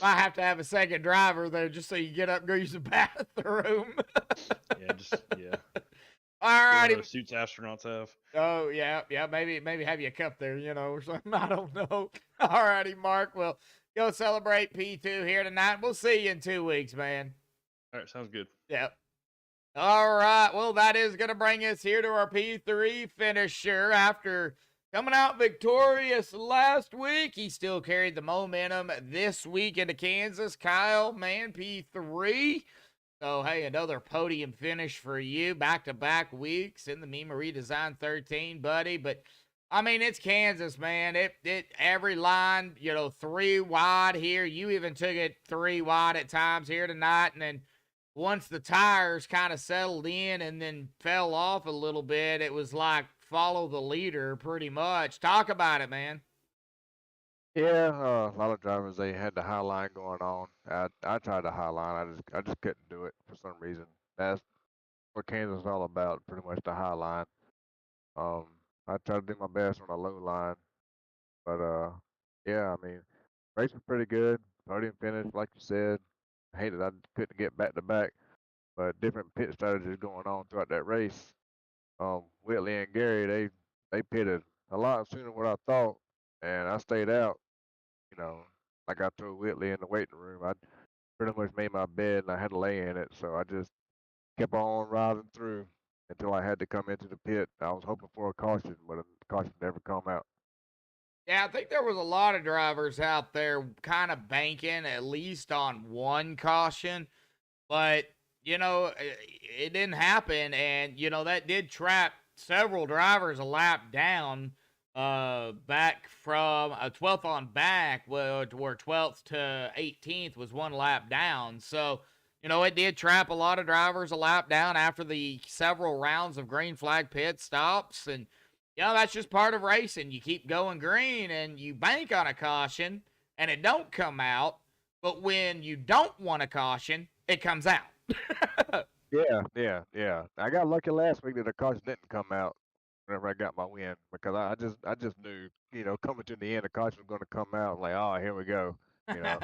might have to have a second driver though, just so you get up, and go use the bathroom. Yeah. All One righty. of those suits astronauts have. Oh yeah. Maybe have you a cup there, or something. I don't know. All righty, Mark. Well, go celebrate P2 here tonight. We'll see you in 2 weeks, man. All right, sounds good. Yep. All right. Well, that is going to bring us here to our P3 finisher. After coming out victorious last week, he still carried the momentum this week into Kansas. Kyle, man, P3. So, hey, another podium finish for you. Back-to-back weeks in the Mima Redesign 13, buddy. But, I mean, it's Kansas, man. Every line, 3 wide here. You even took it 3 wide at times here tonight. And then once the tires kind of settled in and then fell off a little bit, it was like follow the leader pretty much. Talk about it, man. Yeah, a lot of drivers they had the high line going on. I tried the high line. I just couldn't do it for some reason. That's what Kansas is all about, pretty much the high line. Um, I tried to do my best on the low line, but yeah, I mean, race was pretty good. Podium finish, like you said. I hated I couldn't get back to back, but different pit strategies going on throughout that race. Whitley and Gary they pitted a lot sooner than what I thought, and I stayed out. You know, like I told Whitley in the waiting room, I pretty much made my bed and I had to lay in it. So I just kept on riding through until I had to come into the pit. I was hoping for a caution, but a caution never come out. Yeah, I think there was a lot of drivers out there kind of banking at least on one caution, but it didn't happen, and that did trap several drivers a lap down. Back from a 12th on back, where 12th to 18th was 1 lap down. So, it did trap a lot of drivers a lap down after the several rounds of green flag pit stops. And, that's just part of racing. You keep going green and you bank on a caution and it don't come out. But when you don't want a caution, it comes out. Yeah. I got lucky last week that the caution didn't come out whenever I got my win because I just knew, coming to the end, the caution was going to come out. I'm like, oh, here we go, you know.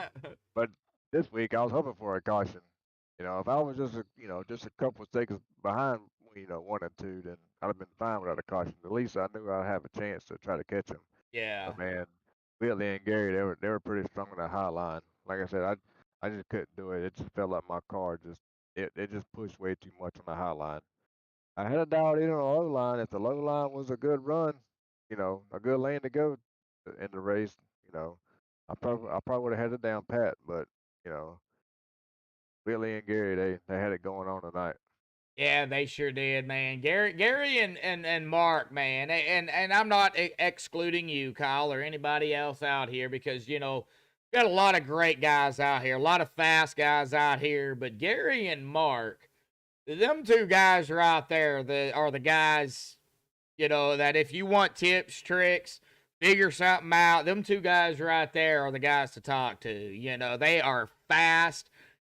But this week I was hoping for a caution. If I was just a couple of seconds behind, 1 and 2, then I'd have been fine without a caution. At least I knew I'd have a chance to try to catch him. Yeah. But man, Whitley and Gary, they were pretty strong on the high line. Like I said, I just couldn't do it. It just felt like my car it just pushed way too much on the high line. I had a doubt in on the low line. If the low line was a good run, a good lane to go in the race, I probably would have had it down pat. But you know, Billy and Gary, they had it going on tonight. Yeah, they sure did, man. Gary and Mark, man. And I'm not excluding you, Kyle, or anybody else out here because, we got a lot of great guys out here, a lot of fast guys out here, but Gary and Mark, them 2 guys right there that are the guys, that if you want tips, tricks, figure something out, them 2 guys right there are the guys to talk to. They are fast.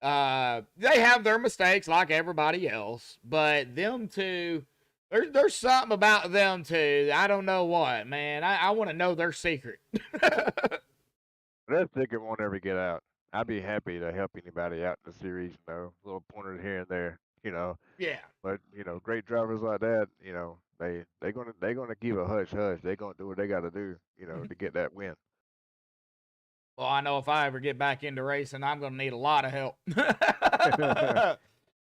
They have their mistakes like everybody else, but them 2, there's something about them 2. I don't know what, man. I want to know their secret. That secret won't ever get out. I'd be happy to help anybody out in the series, little pointers here and there. Yeah. But great drivers like that, they're gonna give a hush hush. They're gonna do what they got to do, to get that win. Well, I know if I ever get back into racing, I'm going to need a lot of help.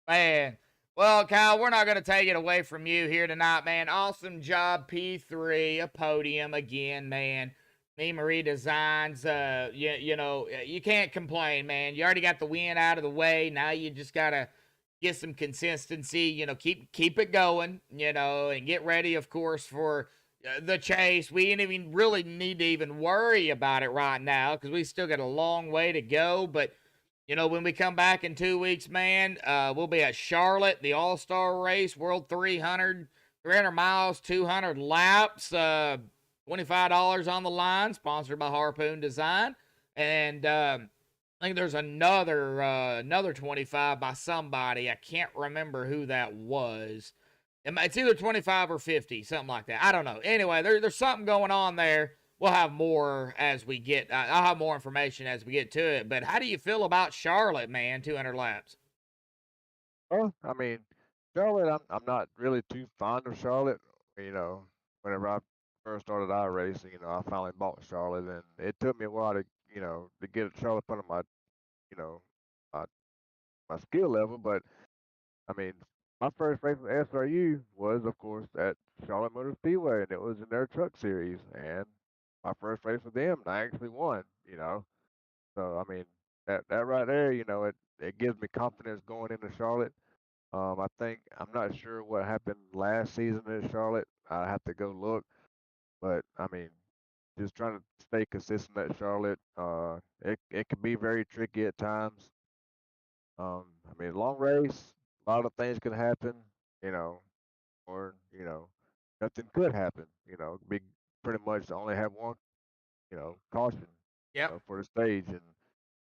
Man. Well, Kyle, we're not going to take it away from you here tonight, man. Awesome job, P3, a podium again, man. Me Marie Designs, you can't complain, man. You already got the win out of the way. Now you just got to get some consistency, keep it going, and get ready, of course, for the chase. We ain't even really need to even worry about it right now because we still got a long way to go. But when we come back in 2 weeks, man, we'll be at Charlotte, the All-Star Race, World 300, 300 miles, 200 laps, $25 on the line, sponsored by Harpoon Design, and I think there's another 25 by somebody. I can't remember who that was. It's either 25 or 50, something like that. I don't know. Anyway, there's something going on there. We'll have more as we get. I'll have more information as we get to it. But how do you feel about Charlotte, man? 200 laps. Well, I mean, Charlotte, I'm not really too fond of Charlotte. Whenever I first started iRacing, I finally bought Charlotte, and it took me a while to get Charlotte under you know, my my skill level. But I mean, my first race with SRU was, of course, at Charlotte Motor Speedway, and it was in their truck series. And my first race with them, I actually won. So I mean, that right there, it gives me confidence going into Charlotte. I think I'm not sure what happened last season in Charlotte. I have to go look, but I mean, just trying to stay consistent at Charlotte. It can be very tricky at times. I mean, long race, a lot of things can happen, you know, or nothing could happen. Be pretty much only have one, caution, Yep. for the stage, and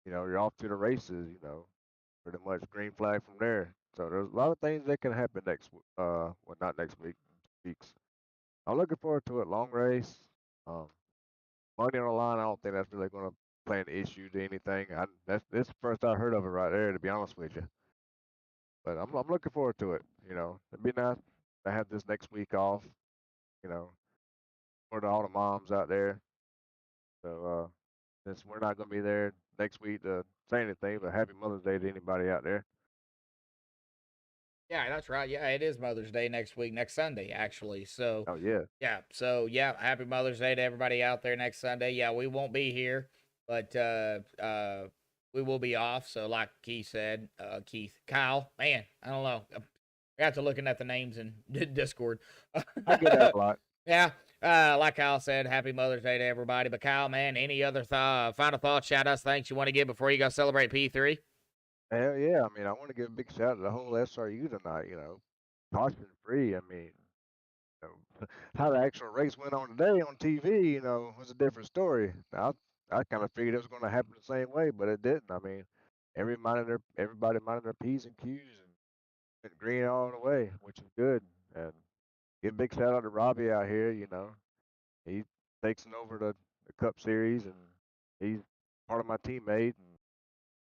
you're off to the races. Pretty much green flag from there. So there's a lot of things that can happen well, not next week, 2 weeks. I'm looking forward to it. Long race, um, money on the line. I don't think that's really going to play an issue to anything. This the first I heard of it right there, to be honest with you. But I'm looking forward to it. It'd be nice to have this next week off. You know, for all the moms out there. So since we're not going to be there next week to say anything, but Happy Mother's Day to anybody out there. Yeah, that's right. Yeah, it is Mother's Day next week, next Sunday, actually. So, Oh yeah. yeah. So, yeah, happy Mother's Day to everybody out there next Sunday. Yeah, we won't be here, but we will be off. So, like Keith said, Kyle, man, I don't know. I got to looking at the names in Discord. I get that a lot. Yeah. Like Kyle said, happy Mother's Day to everybody. But Kyle, man, any other final thoughts, shout outs, thanks you want to give before you go celebrate P3? Hell yeah. I mean, I want to give a big shout out to the whole SRU tonight, caution free. I mean, how the actual race went on today on TV, was a different story. I kind of figured it was going to happen the same way, but it didn't. I mean, everybody minded their P's and Q's and went green all the way, which is good. And give a big shout out to Robbie out here. He's taking over the Cup Series, and he's part of my teammate. And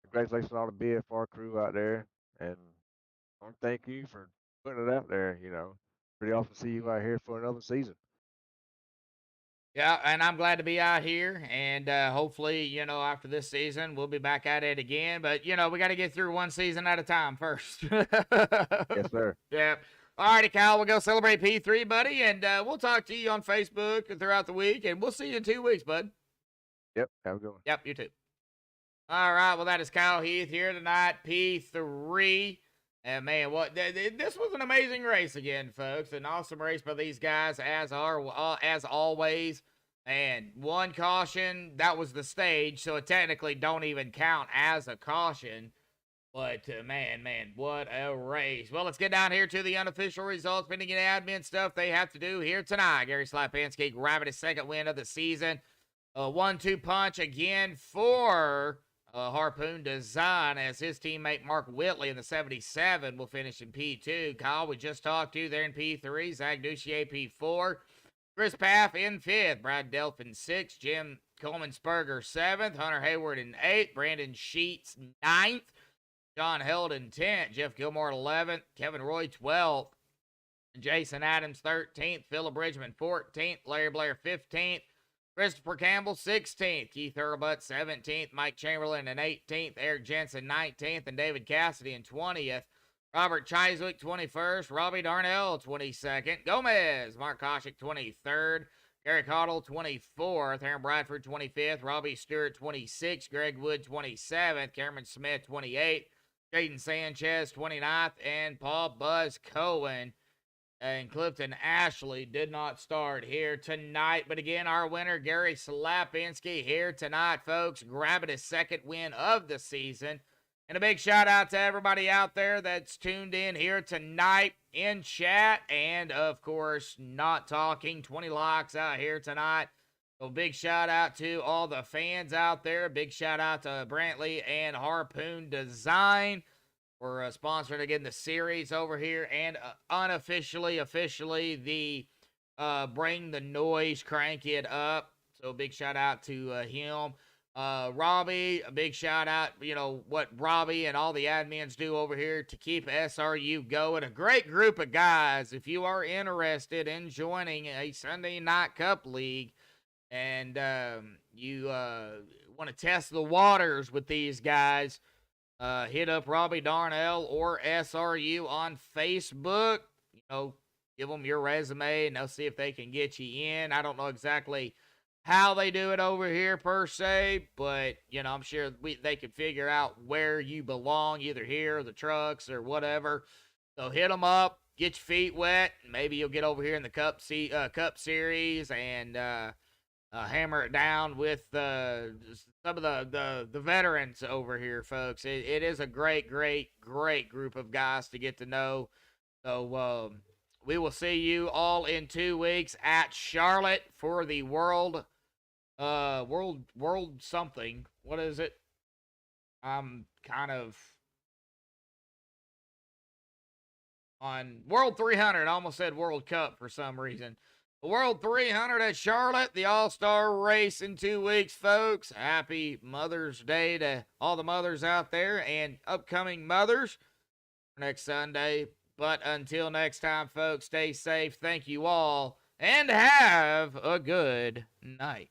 congratulations on all the BFR crew out there, and I want to thank you for putting it out there. Pretty often see you out here for another season. Yeah, and I'm glad to be out here, and hopefully, after this season, we'll be back at it again. But we got to get through one season at a time first. Yes, sir. Yeah. All righty, Kyle, we'll go celebrate P3, buddy, and we'll talk to you on Facebook throughout the week, and we'll see you in 2 weeks, bud. Yep, have a good one. Yep, you too. All right, well, that is Kyle Heath here tonight, P3. And man, this was an amazing race again, folks. An awesome race by these guys, as always. And one caution, that was the stage, so it technically don't even count as a caution. But man, what a race. Well, let's get down here to the unofficial results, pending admin stuff they have to do here tonight. Gary Slapansky grabbing his second win of the season. 1-2 punch again for Harpoon Design, as his teammate Mark Whitley in the 77 will finish in P2. Kyle, we just talked to there in P3. Zach Duchier P4. Chris Paff in 5th. Brad Delphin 6th. Jim Coleman-Spurger 7th. Hunter Hayward in 8th. Brandon Sheets 9th. John Held in 10th. Jeff Gilmore 11th. Kevin Roy 12th. Jason Adams 13th. Philip Bridgman 14th. Larry Blair 15th. Christopher Campbell, 16th. Keith Hurlbutt, 17th. Mike Chamberlain in 18th. Eric Jensen, 19th. And David Cassidy in 20th. Robert Chiswick, 21st. Robbie Darnell, 22nd. Gomez, Mark Koshik, 23rd. Gary Cottle, 24th. Aaron Bradford, 25th. Robbie Stewart, 26th. Greg Wood, 27th. Cameron Smith, 28th. Jaden Sanchez, 29th. And Paul Buzz Cohen And Clifton Ashley did not start here tonight. But again, our winner, Gary Slapinski, here tonight, folks, grabbing his second win of the season. And a big shout out to everybody out there that's tuned in here tonight in chat. And, of course, not talking, 20 likes out here tonight. So big shout out to all the fans out there. Big shout out to Brantley and Harpoon Design for sponsoring again the series over here, and unofficially, officially, the Bring the Noise, Crank It Up. So big shout out to him. Robbie, a big shout out, you know, what Robbie and all the admins do over here to keep SRU going. A great group of guys. If you are interested in joining a Sunday Night Cup League and you want to test the waters with these guys, hit up Robbie Darnell or SRU on Facebook. You know, give them your resume and they'll see if they can get you in. I don't know exactly how they do it over here per se, but, you know, I'm sure they can figure out where you belong, either here or the trucks or whatever. So hit them up, get your feet wet. Maybe you'll get over here in the Cup Series and hammer it down with some of the veterans over here, folks. It is a great group of guys to get to know. So we will see you all in 2 weeks at Charlotte for the world something. What is it? I'm kind of on World 300. I almost said World Cup for some reason. The World 300 at Charlotte, the All-Star race in 2 weeks, folks. Happy Mother's Day to all the mothers out there and upcoming mothers next Sunday. But until next time, folks, stay safe. Thank you all, and have a good night.